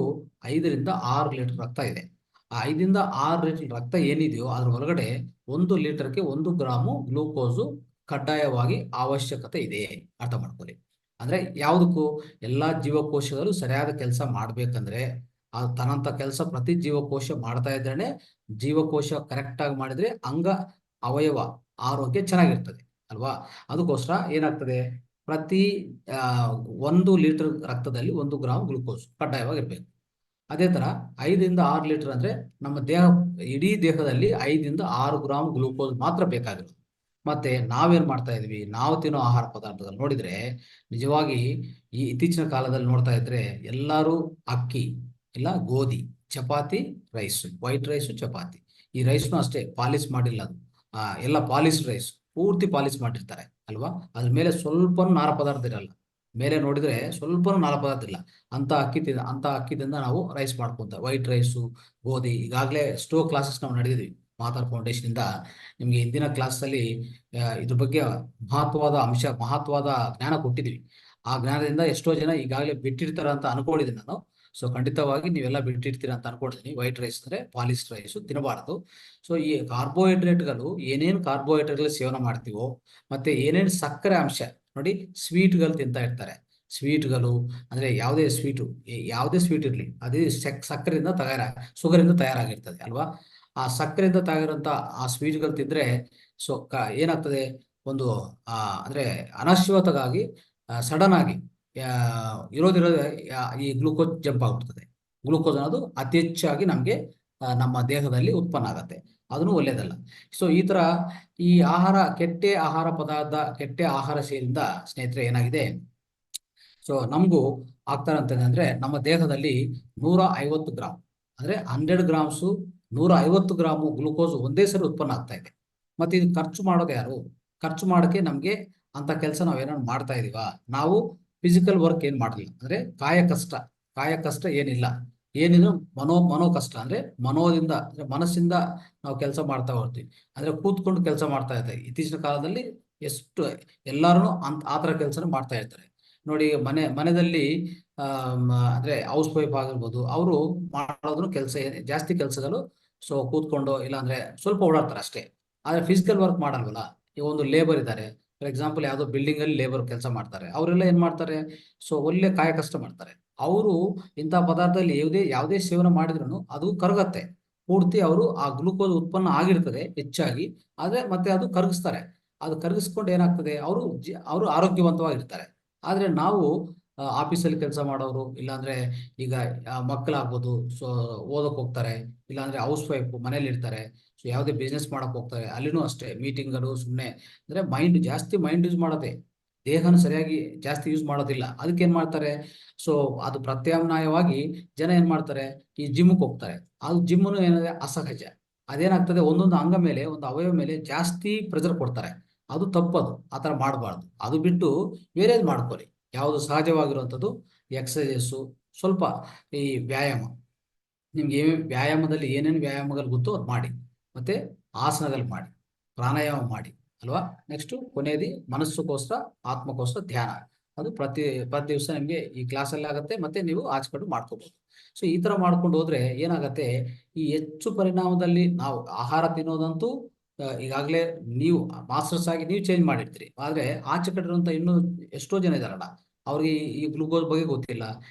5ರಿಂದ 6 ಲೀಟರ್ ರಕ್ತ ಇದೆ. ಆ 5ರಿಂದ 6 ಲೀಟರ್ ರಕ್ತ ಏನಿದೆಯೋ ಅದ್ರ ಒಳಗಡೆ 1 ಲೀಟರ್ಗೆ 1 ಗ್ರಾಮು ಗ್ಲೂಕೋಸು ಕಡ್ಡಾಯವಾಗಿ ಅವಶ್ಯಕತೆ ಇದೆ, ಅರ್ಥ ಮಾಡ್ಕೊಳ್ಳಿ. ಅಂದ್ರೆ ಯಾವುದಕ್ಕೂ, ಎಲ್ಲಾ ಜೀವಕೋಶಗಳು ಸರಿಯಾದ ಕೆಲಸ ಮಾಡ್ಬೇಕಂದ್ರೆ ತನ್ನಂತ ಕೆಲಸ ಪ್ರತಿ ಜೀವಕೋಶ ಮಾಡ್ತಾ ಇದ್ರೇನೆ, ಜೀವಕೋಶ ಕರೆಕ್ಟ್ ಆಗಿ ಮಾಡಿದ್ರೆ ಅವಯವ ಆರೋಗ್ಯ ಚೆನ್ನಾಗಿರ್ತದೆ ಅಲ್ವಾ. ಅದಕ್ಕೋಸ್ಕರ ಏನಾಗ್ತದೆ, ಪ್ರತಿ 1 ಲೀಟರ್ ರಕ್ತದಲ್ಲಿ 1 ಗ್ರಾಮ್ ಗ್ಲೂಕೋಸ್ ಕಡ್ಡಾಯವಾಗಿರ್ಬೇಕು. ಅದೇ ತರ 5 ರಿಂದ 6 ಲೀಟರ್ ಅಂದ್ರೆ ನಮ್ಮ ದೇಹ, ಇಡೀ ದೇಹದಲ್ಲಿ 5 ರಿಂದ 6 ಗ್ರಾಮ್ ಗ್ಲೂಕೋಸ್ ಮಾತ್ರ ಬೇಕಾಗಿರೋದು. ಮತ್ತೆ ನಾವೇನ್ ಮಾಡ್ತಾ ಇದ್ವಿ, ನಾವು ತಿನ್ನೋ ಆಹಾರ ಪದಾರ್ಥದಲ್ಲಿ ನೋಡಿದ್ರೆ ನಿಜವಾಗಿ ಈ ಇತ್ತೀಚಿನ ಕಾಲದಲ್ಲಿ ನೋಡ್ತಾ ಇದ್ರೆ ಎಲ್ಲರೂ ಅಕ್ಕಿ ಇಲ್ಲ ಗೋಧಿ, chapati, rice, white rice, chapati. ಈ ರೈಸ್ನು ಅಷ್ಟೇ ಪಾಲಿಶ್ ಮಾಡಿಲ್ಲ ಅದು, ಎಲ್ಲ ಪಾಲಿಶ್ ರೈಸ್, ಪೂರ್ತಿ ಪಾಲಿಶ್ ಮಾಡಿರ್ತಾರೆ ಅಲ್ವಾ. ಅದ್ರ ಮೇಲೆ ಸ್ವಲ್ಪ ನಾರ ಪದಾರ್ಥ ಇರಲ್ಲ, ಮೇಲೆ ನೋಡಿದ್ರೆ ಸ್ವಲ್ಪ ನಾರ ಪದಾರ್ಥ ಇಲ್ಲ. ಅಂತ ಅಕ್ಕಿದಿಂದ ನಾವು ರೈಸ್ ಮಾಡ್ಕೊಂತ ವೈಟ್ ರೈಸು, ಗೋಧಿ. ಈಗಾಗಲೇ ಸ್ಟೋ ಕ್ಲಾಸಸ್ ನಾವು ನಡೆದಿದ್ವಿ ಮಾತಾರ್ ಫೌಂಡೇಶನ್ ಇಂದ. ನಿಮ್ಗೆ ಹಿಂದಿನ ಕ್ಲಾಸ್ ಅಲ್ಲಿ ಇದ್ರ ಬಗ್ಗೆ ಮಹತ್ವದ ಜ್ಞಾನ ಕೊಟ್ಟಿದ್ವಿ. ಆ ಜ್ಞಾನದಿಂದ ಎಷ್ಟೋ ಜನ ಈಗಾಗಲೇ ಬಿಟ್ಟಿರ್ತಾರ ಅಂತ ಅನ್ಕೊಂಡಿದ್ದೀನಿ ನಾನು. ಸೊ ಖಂಡಿತವಾಗಿ ನೀವೆಲ್ಲ ಬಿಟ್ಟಿರ್ತೀರ ಅಂತ ಅನ್ಕೊಂಡಿದ್ದೀನಿ. ವೈಟ್ ರೈಸ್ ಅಂದ್ರೆ ಪಾಲಿಶ್ ರೈಸ್ ತಿನ್ನಬಾರದು. ಸೊ ಈ ಕಾರ್ಬೋಹೈಡ್ರೇಟ್ಗಳು, ಏನೇನು ಕಾರ್ಬೋಹೈಡ್ರೇಟ್ಗಳು ಸೇವನೆ ಮಾಡ್ತೀವೋ, ಮತ್ತೆ ಏನೇನು ಸಕ್ಕರೆ ಅಂಶ ನೋಡಿ, ಸ್ವೀಟ್ಗಳು ತಿಂತಾ ಇರ್ತಾರೆ. ಸ್ವೀಟ್ಗಳು ಅಂದ್ರೆ ಯಾವುದೇ ಸ್ವೀಟ್ ಇರಲಿ, ಅದೇ ಸಕ್ಕರೆಯಿಂದ ಶುಗರಿಂದ ತಯಾರಾಗಿರ್ತದೆ ಅಲ್ವಾ. ಆ ಸಕ್ಕರೆಯಿಂದ ತಯಾರಂತ ಆ ಸ್ವೀಟ್ಗಳು ತಿಂದ್ರೆ ಸೊ ಏನಾಗ್ತದೆ, ಒಂದು ಅಂದ್ರೆ ಅನಶ್ವತವಾಗಿ ಸಡನ್ ಆಗಿ ಇರೋದಿರೋದೇ ಈ ಗ್ಲೂಕೋಸ್ ಜಂಪ್ ಆಗ್ಬಿಡ್ತದೆ. ಗ್ಲೂಕೋಸ್ ಅನ್ನೋದು ಅತಿ ಹೆಚ್ಚಾಗಿ ನಮಗೆ ನಮ್ಮ ದೇಹದಲ್ಲಿ ಉತ್ಪನ್ನ ಆಗತ್ತೆ. ಅದನ್ನು ಒಳ್ಳೇದಲ್ಲ. ಸೊ ಈ ತರ ಈ ಕೆಟ್ಟ ಆಹಾರ ಸೇರಿಯಿಂದ ಸ್ನೇಹಿತರೆ ಏನಾಗಿದೆ, ಸೊ ನಮಗೂ ಆಗ್ತಾರಂತಂದ್ರೆ ಅಂದ್ರೆ ನಮ್ಮ ದೇಹದಲ್ಲಿ 150 ಗ್ರಾಮ್ ಅಂದ್ರೆ 100 ಗ್ರಾಮ್ಸು, 150 ಗ್ರಾಮು ಗ್ಲೂಕೋಸ್ ಒಂದೇ ಸರಿ ಉತ್ಪನ್ನ ಆಗ್ತಾ ಇದೆ. ಮತ್ತೆ ಇದು ಖರ್ಚು ಮಾಡೋದು ಯಾರು? ಖರ್ಚು ಮಾಡೋಕೆ ನಮ್ಗೆ ಅಂತ ಕೆಲಸ ನಾವೇನಾದ್ರು ಮಾಡ್ತಾ ಇದೀವಾ? ನಾವು ಫಿಸಿಕಲ್ ವರ್ಕ್ ಏನ್ ಮಾಡಲಿಲ್ಲ ಅಂದ್ರೆ ಕಾಯ ಕಷ್ಟ ಏನಿಲ್ಲ. ಏನಿದ್ರು ಮನೋ ಕಷ್ಟ ಅಂದ್ರೆ ಮನೋದಿಂದ, ಅಂದ್ರೆ ಮನಸ್ಸಿಂದ ನಾವು ಕೆಲಸ ಮಾಡ್ತಾ ಹೋಗ್ತೀವಿ. ಅಂದ್ರೆ ಕೂತ್ಕೊಂಡು ಕೆಲಸ ಮಾಡ್ತಾ ಇರ್ತಾರೆ ಇತ್ತೀಚಿನ ಕಾಲದಲ್ಲಿ. ಎಷ್ಟು ಎಲ್ಲಾರು ಆತರ ಕೆಲಸ ಮಾಡ್ತಾ ಇರ್ತಾರೆ ನೋಡಿ. ಮನೆಯಲ್ಲಿ ಅಂದ್ರೆ ಹೌಸ್ ವೈಫ್ ಆಗಿರ್ಬೋದು, ಅವರು ಮಾಡೋದ್ರು ಕೆಲಸ ಜಾಸ್ತಿ ಕೆಲಸಗಳು. ಸೊ ಕೂತ್ಕೊಂಡು ಇಲ್ಲಾಂದ್ರೆ ಸ್ವಲ್ಪ ಓಡಾಡ್ತಾರೆ ಅಷ್ಟೇ, ಆದ್ರೆ ಫಿಸಿಕಲ್ ವರ್ಕ್ ಮಾಡಲ್ವಲ್ಲ. ಈಗ ಒಂದು ಲೇಬರ್ ಇದ್ದಾರೆ, ಫಾರ್ ಎಕ್ಸಾಂಪಲ್ ಯಾವುದೋ ಬಿಲ್ಡಿಂಗ್ ಅಲ್ಲಿ ಲೇಬರ್ ಕೆಲಸ ಮಾಡ್ತಾರೆ, ಅವರೆಲ್ಲ ಏನ್ ಮಾಡ್ತಾರೆ, ಸೊ ಒಳ್ಳೆ ಕಾಯ ಕಷ್ಟ ಮಾಡ್ತಾರೆ. ಅವರು ಇಂಥ ಪದಾರ್ಥದಲ್ಲಿ ಯಾವುದೇ ಸೇವನೆ ಮಾಡಿದ್ರು ಅದು ಕರಗತ್ತೆ ಪೂರ್ತಿ. ಅವರು ಆ ಗ್ಲೂಕೋಸ್ ಉತ್ಪನ್ನ ಆಗಿರ್ತದೆ ಹೆಚ್ಚಾಗಿ, ಆದ್ರೆ ಮತ್ತೆ ಅದು ಕರಗಿಸ್ತಾರೆ. ಅದು ಕರಗಿಸ್ಕೊಂಡು ಏನಾಗ್ತದೆ, ಅವರು ಆರೋಗ್ಯವಂತವಾಗಿರ್ತಾರೆ. ಆದ್ರೆ ನಾವು ಆಫೀಸಲ್ಲಿ ಕೆಲಸ ಮಾಡೋರು, ಇಲ್ಲಾಂದ್ರೆ ಈಗ ಮಕ್ಕಳಾಗ್ಬೋದು, ಸೊ ಓದಕ್ ಹೋಗ್ತಾರೆ, ಇಲ್ಲಾಂದ್ರೆ ಹೌಸ್ ವೈಫ್ ಮನೇಲಿ ಇರ್ತಾರೆ, ಸೊ ಯಾವುದೇ ಬಿಸ್ನೆಸ್ ಮಾಡಕ್ ಹೋಗ್ತಾರೆ, ಅಲ್ಲಿನೂ ಅಷ್ಟೇ ಮೀಟಿಂಗ್ಗಳು ಸುಮ್ಮನೆ. ಅಂದ್ರೆ ಮೈಂಡ್ ಯೂಸ್ ಮಾಡೋದೆ, ದೇಹನ ಸರಿಯಾಗಿ ಜಾಸ್ತಿ ಯೂಸ್ ಮಾಡೋದಿಲ್ಲ. ಅದಕ್ಕೆ ಏನ್ ಮಾಡ್ತಾರೆ, ಸೊ ಅದು ಪ್ರತ್ಯಾಮ್ನಾಯವಾಗಿ ಜನ ಏನ್ ಮಾಡ್ತಾರೆ, ಈ ಜಿಮ್ಗೆ ಹೋಗ್ತಾರೆ. ಅದು ಜಿಮ್ಮನು ಏನಿದೆ ಅಸಹಜ. ಅದೇನಾಗ್ತದೆ, ಒಂದೊಂದು ಅಂಗ ಮೇಲೆ, ಒಂದು ಅವಯವ ಮೇಲೆ ಜಾಸ್ತಿ ಪ್ರೆಷರ್ ಕೊಡ್ತಾರೆ. ಅದು ತಪ್ಪದು, ಆತರ ಮಾಡಬಾರ್ದು. ಅದು ಬಿಟ್ಟು ಬೇರೆದ್ ಮಾಡ್ಕೊಳ್ಳಿ, ಯಾವುದು ಸಹಜವಾಗಿರುವಂಥದ್ದು. ಎಕ್ಸಸೈಸು, ಸ್ವಲ್ಪ ಈ ವ್ಯಾಯಾಮ, ನಿಮ್ಗೆ ವ್ಯಾಯಾಮದಲ್ಲಿ ಏನೇನು ವ್ಯಾಯಾಮಗಳು ಗೊತ್ತೋ ಅದು ಮಾಡಿ. ಮತ್ತೆ ಆಸನಗಳು ಮಾಡಿ, ಪ್ರಾಣಾಯಾಮ ಮಾಡಿ ಅಲ್ವಾ. ನೆಕ್ಸ್ಟ್ ಕೊನೆಯದಿ ಮನಸ್ಸುಗೋಸ್ಕರ, ಆತ್ಮಗೋಸ್ಕರ ಧ್ಯಾನ. ಅದು ಪ್ರತಿ ದಿವಸ ನಿಮ್ಗೆ ಈ ಕ್ಲಾಸಲ್ಲಿ ಆಗುತ್ತೆ, ಮತ್ತೆ ನೀವು ಆಚೆಕಡೆ ಮಾಡ್ಕೋಬಹುದು. ಸೊ ಈ ತರ ಮಾಡ್ಕೊಂಡು ಹೋದ್ರೆ ಏನಾಗತ್ತೆ, ಈ ಹೆಚ್ಚು ಪರಿಣಾಮದಲ್ಲಿ ನಾವು ಆಹಾರ ತಿನ್ನೋದಂತೂ ಈಗಾಗಲೇ ನೀವು ಮಾಸ್ಟರ್ಸ್ ಆಗಿ ನೀವು ಚೇಂಜ್ ಮಾಡಿರ್ತೀರಿ. ಆದ್ರೆ ಆಚೆ ಕಡೆ ಇರುವಂತ ಇನ್ನೂ ಎಷ್ಟೋ ಜನ ಇದಾರಲ್ಲ, ಅವ್ರಿಗೆ ಈ ಗ್ಲೂಕೋಸ್ ಬಗ್ಗೆ ಗೊತ್ತಿಲ್ಲ.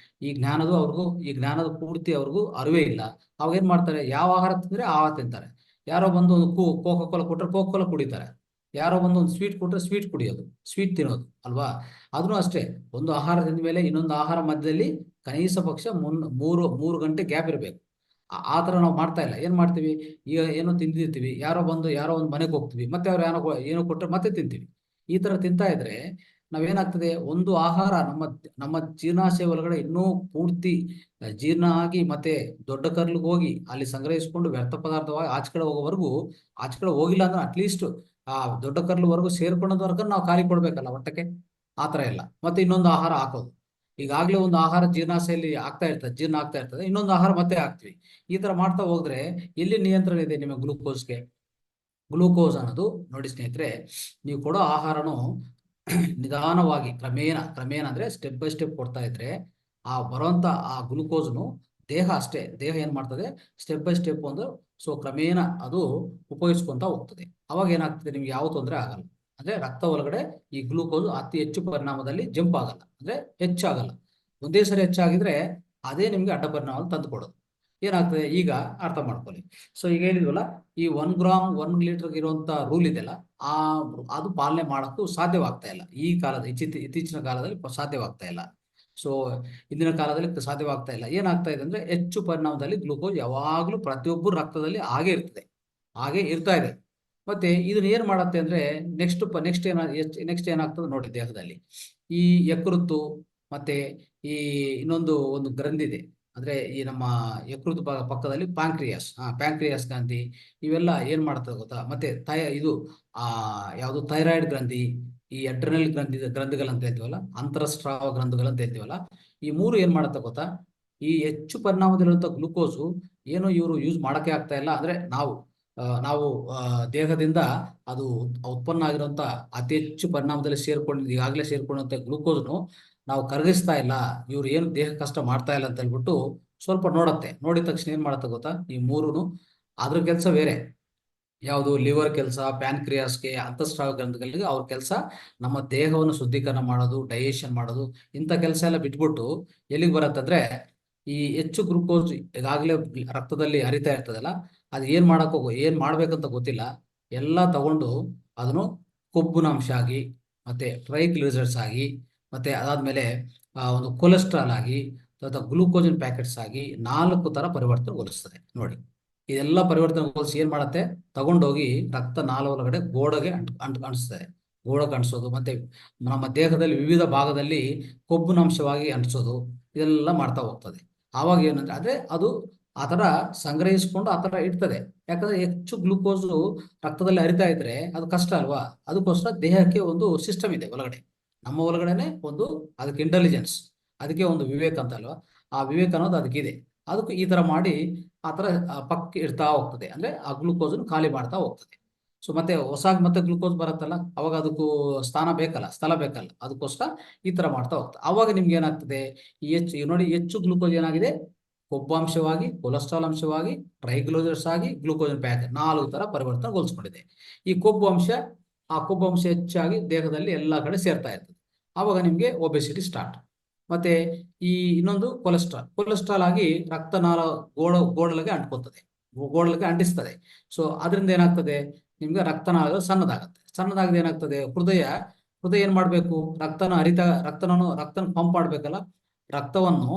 ಈ ಜ್ಞಾನದ ಪೂರ್ತಿ ಅವ್ರಿಗೂ ಅರಿವೇ ಇಲ್ಲ. ಅವಾಗ ಏನ್ ಮಾಡ್ತಾರೆ, ಯಾವ ಆಹಾರ ತಿಂದ್ರೆ ಆಹಾರ ತಿಂತಾರೆ. ಯಾರೋ ಬಂದು ಒಂದು ಕೋಕೋ ಕೋಲಾ ಕೊಟ್ರೆ ಕೋಕೋ ಕೋಲಾ ಕುಡಿತಾರೆ. ಯಾರೋ ಬಂದು ಒಂದು ಸ್ವೀಟ್ ಕೊಟ್ರೆ ಸ್ವೀಟ್ ಕುಡಿಯೋದು, ಸ್ವೀಟ್ ತಿನ್ನೋದು ಅಲ್ವಾ. ಅದನ್ನು ಅಷ್ಟೇ, ಒಂದು ಆಹಾರ ತಿಂದ ಮೇಲೆ ಇನ್ನೊಂದು ಆಹಾರ ಮಧ್ಯದಲ್ಲಿ ಕನಿಷ್ಠ ಪಕ್ಷ 3 ಗಂಟೆ ಗ್ಯಾಪ್ ಇರಬೇಕು. ಆ ತರ ನಾವು ಮಾಡ್ತಾ ಇಲ್ಲ. ಏನ್ ಮಾಡ್ತೀವಿ, ಈಗ ಏನೋ ತಿಂದಿರ್ತೀವಿ, ಯಾರೋ ಒಂದು ಮನೆಗೆ ಹೋಗ್ತೀವಿ, ಮತ್ತೆ ಅವ್ರು ಏನೋ ಕೊಟ್ಟರೆ ಮತ್ತೆ ತಿಂತೀವಿ. ಈ ತರ ತಿಂತಾ ಇದ್ರೆ ನಾವೇನಾಗ್ತದೆ, ಒಂದು ಆಹಾರ ನಮ್ಮ ಜೀರ್ಣಾಶಯ ಒಳಗಡೆ ಇನ್ನೂ ಪೂರ್ತಿ ಜೀರ್ಣ ಆಗಿ ಮತ್ತೆ ದೊಡ್ಡ ಕರ್ಲಿಗೆ ಹೋಗಿ ಅಲ್ಲಿ ಸಂಗ್ರಹಿಸಿಕೊಂಡು ವ್ಯರ್ಥ ಪದಾರ್ಥವಾಗಿ ಆಚೆ ಕಡೆ ಹೋಗಿಲ್ಲ ಅಂದ್ರೆ ಅಟ್ಲೀಸ್ಟ್ ಆ ದೊಡ್ಡ ಕರ್ಲವರೆಗೂ ಸೇರ್ಕೊಂಡದವರೆಗೂ ನಾವು ಖಾಲಿ ಕೊಡ್ಬೇಕಲ್ಲ ಹೊಟ್ಟೆಗೆ. ಆತರ ಇಲ್ಲ. ಮತ್ತೆ ಇನ್ನೊಂದು ಆಹಾರ ಹಾಕೋದು. ಈಗಾಗಲೇ ಒಂದು ಆಹಾರ ಜೀರ್ಣ ಆಗ್ತಾ ಇರ್ತದೆ, ಇನ್ನೊಂದು ಆಹಾರ ಮತ್ತೆ ಹಾಕ್ತಿವಿ. ಈ ತರ ಮಾಡ್ತಾ ಹೋದ್ರೆ ಎಲ್ಲಿ ನಿಯಂತ್ರಣ ಇದೆ ನಿಮ್ಮ ಗ್ಲೂಕೋಸ್ಗೆ? ಗ್ಲೂಕೋಸ್ ಅನ್ನೋದು ನೋಡಿ ಸ್ನೇಹಿತರೆ, ನೀವು ಕೊಡೋ ಆಹಾರನು ನಿಧಾನವಾಗಿ ಕ್ರಮೇಣ ಅಂದ್ರೆ ಸ್ಟೆಪ್ ಬೈ ಸ್ಟೆಪ್ ಕೊಡ್ತಾ ಇದ್ರೆ ಬರುವಂತ ಆ ಗ್ಲೂಕೋಸ್ನು ದೇಹ ಏನ್ ಮಾಡ್ತದೆ, ಸ್ಟೆಪ್ ಬೈ ಸ್ಟೆಪ್ ಒಂದು ಸೊ ಕ್ರಮೇಣ ಅದು ಉಪಯೋಗಿಸ್ಕೊಂತ ಹೋಗ್ತದೆ. ಅವಾಗ ಏನಾಗ್ತದೆ, ನಿಮ್ಗೆ ಯಾವ ತೊಂದರೆ ಆಗಲ್ಲ. ಅಂದ್ರೆ ರಕ್ತ ಒಳಗಡೆ ಈ ಗ್ಲೂಕೋಸ್ ಅತಿ ಹೆಚ್ಚು ಪರಿಣಾಮದಲ್ಲಿ ಜಂಪ್ ಆಗಲ್ಲ, ಅಂದ್ರೆ ಹೆಚ್ಚಾಗಲ್ಲ. ಒಂದೇ ಸರಿ ಹೆಚ್ಚಾಗಿದ್ರೆ ಅದೇ ನಿಮ್ಗೆ ಅಡ್ಡ ಪರಿಣಾಮ ತಂದುಕೊಡೋದು. ಏನಾಗ್ತದೆ ಈಗ ಅರ್ಥ ಮಾಡ್ಕೊಳ್ಳಿ. ಸೊ ಈಗ ಹೇಳಿದ್ವಲ್ಲ, ಈ 1 ಗ್ರಾಮ್ 1 ಲೀಟರ್ ಇರುವಂತ ರೂಲ್ ಇದೆಯಲ್ಲ, ಆ ಅದು ಪಾಲನೆ ಮಾಡಕ್ಕೂ ಸಾಧ್ಯವಾಗ್ತಾ ಇಲ್ಲ. ಈ ಕಾಲದ ಇತ್ತೀಚಿನ ಕಾಲದಲ್ಲಿ ಸಾಧ್ಯವಾಗ್ತಾ ಇಲ್ಲ. ಸೊ ಇಂದಿನ ಕಾಲದಲ್ಲಿ ಸಾಧ್ಯವಾಗ್ತಾ ಇಲ್ಲ. ಏನಾಗ್ತಾ ಇದೆ ಅಂದ್ರೆ ಹೆಚ್ಚು ಪರಿಣಾಮದಲ್ಲಿ ಗ್ಲೂಕೋಸ್ ಯಾವಾಗಲೂ ಪ್ರತಿಯೊಬ್ಬರ ರಕ್ತದಲ್ಲಿ ಹಾಗೆ ಇರ್ತದೆ, ಹಾಗೆ ಇರ್ತಾ ಇದೆ. ಮತ್ತೆ ಇದನ್ನ ಏನ್ ಮಾಡತ್ತೆ ಅಂದ್ರೆ ನೆಕ್ಸ್ಟ್ ಏನಾಗ್ತದೆ ನೋಡಿ ದೇಹದಲ್ಲಿ ಈ ಯಕೃತ್ತು ಮತ್ತೆ ಈ ಒಂದು ಗ್ರಂಥಿ ಇದೆ, ಅಂದ್ರೆ ಈ ನಮ್ಮ ಯಕೃತ್ತು ಪಕ್ಕದಲ್ಲಿ ಪ್ಯಾಂಕ್ರಿಯಾಸ್ ಗ್ರಂಥಿ ಇವೆಲ್ಲ ಏನ್ ಮಾಡ್ತದೆ ಗೊತ್ತಾ. ಮತ್ತೆ ಇದು ಆ ಯಾವುದು ಥೈರಾಯ್ಡ್ ಗ್ರಂಥಿ, ಈ ಅಡ್ರಿನಲ್ ಗ್ರಂಥಿಗಳಂತ ಹೇಳ್ತೀವಲ್ಲ, ಅಂತರಸ್ರಾವ ಗ್ರಂಥಿಗಳಂತ ಹೇಳ್ತೀವಲ್ಲ, ಈ ಮೂರು ಏನ್ ಮಾಡುತ್ತೆ ಗೊತ್ತಾ. ಈ ಹೆಚ್ಚು ಪರಿಣಾಮದಲ್ಲಿರುವಂತ ಗ್ಲೂಕೋಸು ಏನು ಇವರು ಯೂಸ್ ಮಾಡಕ್ಕೆ ಆಗ್ತಾ ಇಲ್ಲ, ಅಂದ್ರೆ ನಾವು ದೇಹದಿಂದ ಅದು ಉತ್ಪನ್ನ ಆಗಿರುವಂತ ಅತಿ ಹೆಚ್ಚು ಪರಿಣಾಮದಲ್ಲಿ ಈಗಾಗಲೇ ಸೇರ್ಕೊಂಡಂತ ಗ್ಲೂಕೋಸ್ನು ನಾವು ಕರಗಿಸ್ತಾ ಇಲ್ಲ, ಇವ್ರು ಏನು ದೇಹ ಕಷ್ಟ ಮಾಡ್ತಾ ಇಲ್ಲ ಅಂತ ಹೇಳ್ಬಿಟ್ಟು ಸ್ವಲ್ಪ ನೋಡಿದ ತಕ್ಷಣ ಏನ್ ಮಾಡುತ್ತೆ ಗೊತ್ತಾ, ಈ ಮೂರುನು ಅದ್ರ ಕೆಲಸ ಬೇರೆ. ಯಾವುದು ಲಿವರ್ ಕೆಲಸ, ಪ್ಯಾನ್ಕ್ರಿಯಾಸ್ಗೆ, ಅಂತಸ್ರಾವ ಗ್ರಂಥಿಗಳಿಗೆ ಅವ್ರ ಕೆಲಸ ನಮ್ಮ ದೇಹವನ್ನು ಶುದ್ಧೀಕರಣ ಮಾಡೋದು, ಡೈಜೆಷನ್ ಮಾಡೋದು, ಇಂಥ ಕೆಲಸ ಎಲ್ಲ ಬಿಟ್ಬಿಟ್ಟು ಎಲ್ಲಿಗೆ ಬರತ್ತಂದ್ರೆ ಈ ಹೆಚ್ಚು ಗ್ಲೂಕೋಸ್ ಈಗಾಗಲೇ ರಕ್ತದಲ್ಲಿ ಹರಿತಾ ಇರ್ತದಲ್ಲ, ಅದು ಏನ್ ಮಾಡ್ಬೇಕಂತ ಗೊತ್ತಿಲ್ಲ, ಎಲ್ಲ ತಗೊಂಡು ಅದನ್ನು ಕೊಬ್ಬಿನಾಂಶ ಆಗಿ, ಮತ್ತೆ ಟ್ರೈಗ್ಲಿಸರೈಡ್ಸ್ ಆಗಿ, ಮತ್ತೆ ಅದಾದ್ಮೇಲೆ ಒಂದು ಕೊಲೆಸ್ಟ್ರಾಲ್ ಆಗಿ, ಅಥವಾ ಗ್ಲೂಕೋಸಿನ್ ಪ್ಯಾಕೆಟ್ಸ್ ಆಗಿ 4 ತರ ಪರಿವರ್ತನೆಗೊಳಿಸ್ತದೆ ನೋಡಿ. ಇದೆಲ್ಲ ಪರಿವರ್ತನೆಗೊಳಿಸಿ ಏನ್ ಮಾಡತ್ತೆ, ತಗೊಂಡೋಗಿ ರಕ್ತ ನಾಳ ಒಳಗಡೆ ಗೋಡೆಗೆ ಅಂಟಿಸ್ತದೆ. ಗೋಡೆಗೆ ಅಂಟಿಸೋದು, ಮತ್ತೆ ನಮ್ಮ ದೇಹದಲ್ಲಿ ವಿವಿಧ ಭಾಗದಲ್ಲಿ ಕೊಬ್ಬಿನಾಂಶವಾಗಿ ಅಂಟಿಸೋದು, ಇದೆಲ್ಲ ಮಾಡ್ತಾ ಹೋಗ್ತದೆ. ಆವಾಗ ಏನಂದ್ರೆ ಅದು ಆತರ ಸಂಗ್ರಹಿಸಿಕೊಂಡು ಆತರ ಇಡ್ತದೆ. ಯಾಕಂದ್ರೆ ಹೆಚ್ಚು ಗ್ಲೂಕೋಸು ರಕ್ತದಲ್ಲಿ ಹರಿತಾ ಇದ್ರೆ ಅದು ಕಷ್ಟ ಅಲ್ವಾ. ಅದಕ್ಕೋಸ್ಕರ ದೇಹಕ್ಕೆ ಒಂದು ಸಿಸ್ಟಮ್ ಇದೆ ಒಳಗಡೆ, ನಮ್ಮ ಒಳಗಡೆನೆ ಅದಕ್ಕೆ ಇಂಟೆಲಿಜೆನ್ಸ್, ಅದಕ್ಕೆ ಒಂದು ವಿವೇಕ ಅಂತ ಅಲ್ವಾ, ಆ ವಿವೇಕ ಅನ್ನೋದು ಅದಕ್ಕಿದೆ. ಅದಕ್ಕೆ ಈ ತರ ಮಾಡಿ ಆ ತರ ಪಕ್ಕ ಇಡ್ತಾ ಹೋಗ್ತದೆ, ಅಂದ್ರೆ ಆ ಗ್ಲೂಕೋಸ್ ಖಾಲಿ ಮಾಡ್ತಾ ಹೋಗ್ತದೆ. ಸೊ ಮತ್ತೆ ಗ್ಲೂಕೋಸ್ ಬರುತ್ತಲ್ಲ, ಅವಾಗ ಅದಕ್ಕೂ ಸ್ಥಳ ಬೇಕಲ್ಲ, ಅದಕ್ಕೋಸ್ಕರ ಈ ತರ ಮಾಡ್ತಾ ಹೋಗ್ತದೆ. ಅವಾಗ ನಿಮ್ಗೆ ಏನಾಗ್ತದೆ, ನೋಡಿ ಹೆಚ್ಚು ಗ್ಲೂಕೋಸ್ ಏನಾಗಿದೆ, ಕೊಬ್ಬಾಂಶವಾಗಿ, ಕೊಲೆಸ್ಟ್ರಾಲ್ ಅಂಶವಾಗಿ, ಟ್ರೈಗ್ಲಿಸರೈಡ್ಸ್ ಆಗಿ, ಗ್ಲೂಕೋಸಿನ್ ಪ್ಯಾಕೆಟ್ 4 ತರ ಪರಿವರ್ತನೆಗೊಳಿಸ್ಕೊಂಡಿದೆ. ಈ ಕೊಬ್ಬು ಅಂಶ ಹೆಚ್ಚಾಗಿ ದೇಹದಲ್ಲಿ ಎಲ್ಲಾ ಕಡೆ ಸೇರ್ತಾ ಇರ್ತದೆ. ಆವಾಗ ನಿಮ್ಗೆ ಒಬೆಸಿಟಿ ಸ್ಟಾರ್ಟ್. ಮತ್ತೆ ಈ ಇನ್ನೊಂದು ಕೊಲೆಸ್ಟ್ರಾಲ್ ಆಗಿ ರಕ್ತನಾಳ ಗೋಡಲಿಗೆ ಅಂಟಿಸ್ತದೆ. ಸೊ ಅದರಿಂದ ಏನಾಗ್ತದೆ, ನಿಮ್ಗೆ ರಕ್ತನಾಳಗಳು ಸಣ್ಣದಾಗದೆ ಏನಾಗ್ತದೆ, ಹೃದಯ ಏನ್ ಮಾಡ್ಬೇಕು, ರಕ್ತನ ಪಂಪ್ ಮಾಡ್ಬೇಕಲ್ಲ, ರಕ್ತವನ್ನು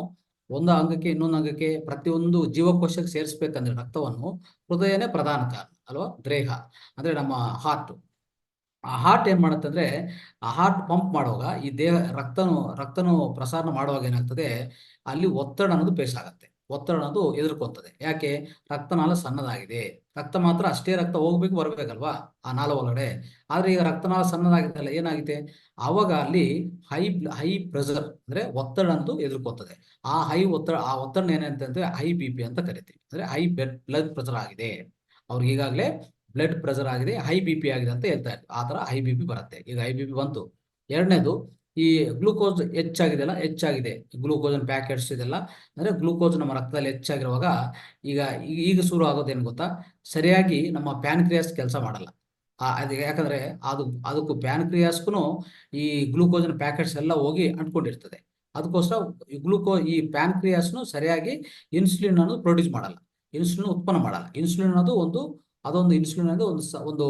ಒಂದು ಅಂಗಕ್ಕೆ ಇನ್ನೊಂದು ಅಂಗಕ್ಕೆ ಪ್ರತಿಯೊಂದು ಜೀವಕೋಶಕ್ಕೆ ಸೇರಿಸ್ಬೇಕಂದ್ರೆ ರಕ್ತವನ್ನು ಹೃದಯನೇ ಪ್ರಧಾನ ಕಾರಣ ಅಲ್ವಾ. ದೇಹ ಅಂದ್ರೆ ನಮ್ಮ ಆ ಹಾರ್ಟ್ ಏನ್ ಮಾಡುತ್ತೆ ಅಂದ್ರೆ, ಆ ಹಾರ್ಟ್ ಪಂಪ್ ಮಾಡುವಾಗ ಈ ದೇಹ ರಕ್ತನು ಪ್ರಸಾರ ಮಾಡುವಾಗ ಏನಾಗ್ತದೆ, ಅಲ್ಲಿ ಒತ್ತಡ ಅನ್ನೋದು ಪೇಸ್ ಆಗುತ್ತೆ, ಒತ್ತಡ ಅನ್ನೋದು ಎದುರ್ಕೊಂತದೆ. ಯಾಕೆ, ರಕ್ತನಾಳ ಸಣ್ಣದಾಗಿದೆ. ಅಷ್ಟೇ ರಕ್ತ ಹೋಗ್ಬೇಕು ಬರ್ಬೇಕಲ್ವಾ ಆ ನಾಳ ಒಳಗಡೆ. ಆದ್ರೆ ಈಗ ರಕ್ತನಾಳ ಸಣ್ಣದಾಗಿದ್ದಲ್ಲ, ಏನಾಗಿದೆ, ಆವಾಗ ಅಲ್ಲಿ ಹೈ ಪ್ರೆಷರ್ ಅಂದ್ರೆ ಒತ್ತಡ ಅನ್ನೋದು ಎದುರ್ಕೊಂತದೆ. ಆ ಒತ್ತಡ ಏನಂತಂದ್ರೆ ಹೈ BP ಅಂತ ಕರಿತೀವಿ, ಅಂದ್ರೆ ಹೈ ಬ್ಲಡ್ ಪ್ರೆಷರ್ ಆಗಿದೆ ಅವ್ರಿಗೆ, ಈಗಾಗಲೇ ಬ್ಲಡ್ ಪ್ರೆಷರ್ ಆಗಿದೆ, ಹೈ BP ಆಗಿದೆ ಅಂತ ಹೇಳ್ತಾ ಇರ್ತೀವಿ. ಆ ತರ ಹೈ BP ಬರುತ್ತೆ. ಈಗ ಹೈ BP ಬಂತು. ಎರಡನೇದು, ಈ ಗ್ಲೂಕೋಸ್ ಹೆಚ್ಚಾಗಿದೆ ಗ್ಲೂಕೋಸ್ ಪ್ಯಾಕೆಟ್ಸ್ ಇದೆಲ್ಲ, ಅಂದ್ರೆ ಗ್ಲೂಕೋಸ್ ನಮ್ಮ ರಕ್ತದಲ್ಲಿ ಹೆಚ್ಚಾಗಿರುವಾಗ ಈಗ ಶುರು ಆಗೋದೇನು ಗೊತ್ತಾ, ಸರಿಯಾಗಿ ನಮ್ಮ ಪ್ಯಾನ್ಕ್ರಿಯಾಸ್ ಕೆಲಸ ಮಾಡಲ್ಲ. ಅದು ಯಾಕಂದ್ರೆ ಅದಕ್ಕೂ ಪ್ಯಾನ್ಕ್ರಿಯಾಸ್ಗೂ ಈ ಗ್ಲೂಕೋಸಿನ ಪ್ಯಾಕೆಟ್ಸ್ ಎಲ್ಲ ಹೋಗಿ ಅಂಟ್ಕೊಂಡಿರ್ತದೆ. ಅದಕ್ಕೋಸ್ಕರ ಈ ಪ್ಯಾನ್ಕ್ರಿಯಾಸ್ನು ಸರಿಯಾಗಿ ಇನ್ಸುಲಿನ್ ಅನ್ನು ಪ್ರೊಡ್ಯೂಸ್ ಮಾಡಲ್ಲ, ಇನ್ಸುಲಿನ್ ಉತ್ಪನ್ನ ಮಾಡಲ್ಲ. ಇನ್ಸುಲಿನ್ ಅನ್ನೋದು ಇನ್ಸುಲಿನ್ ಅನ್ನೋದು ಒಂದು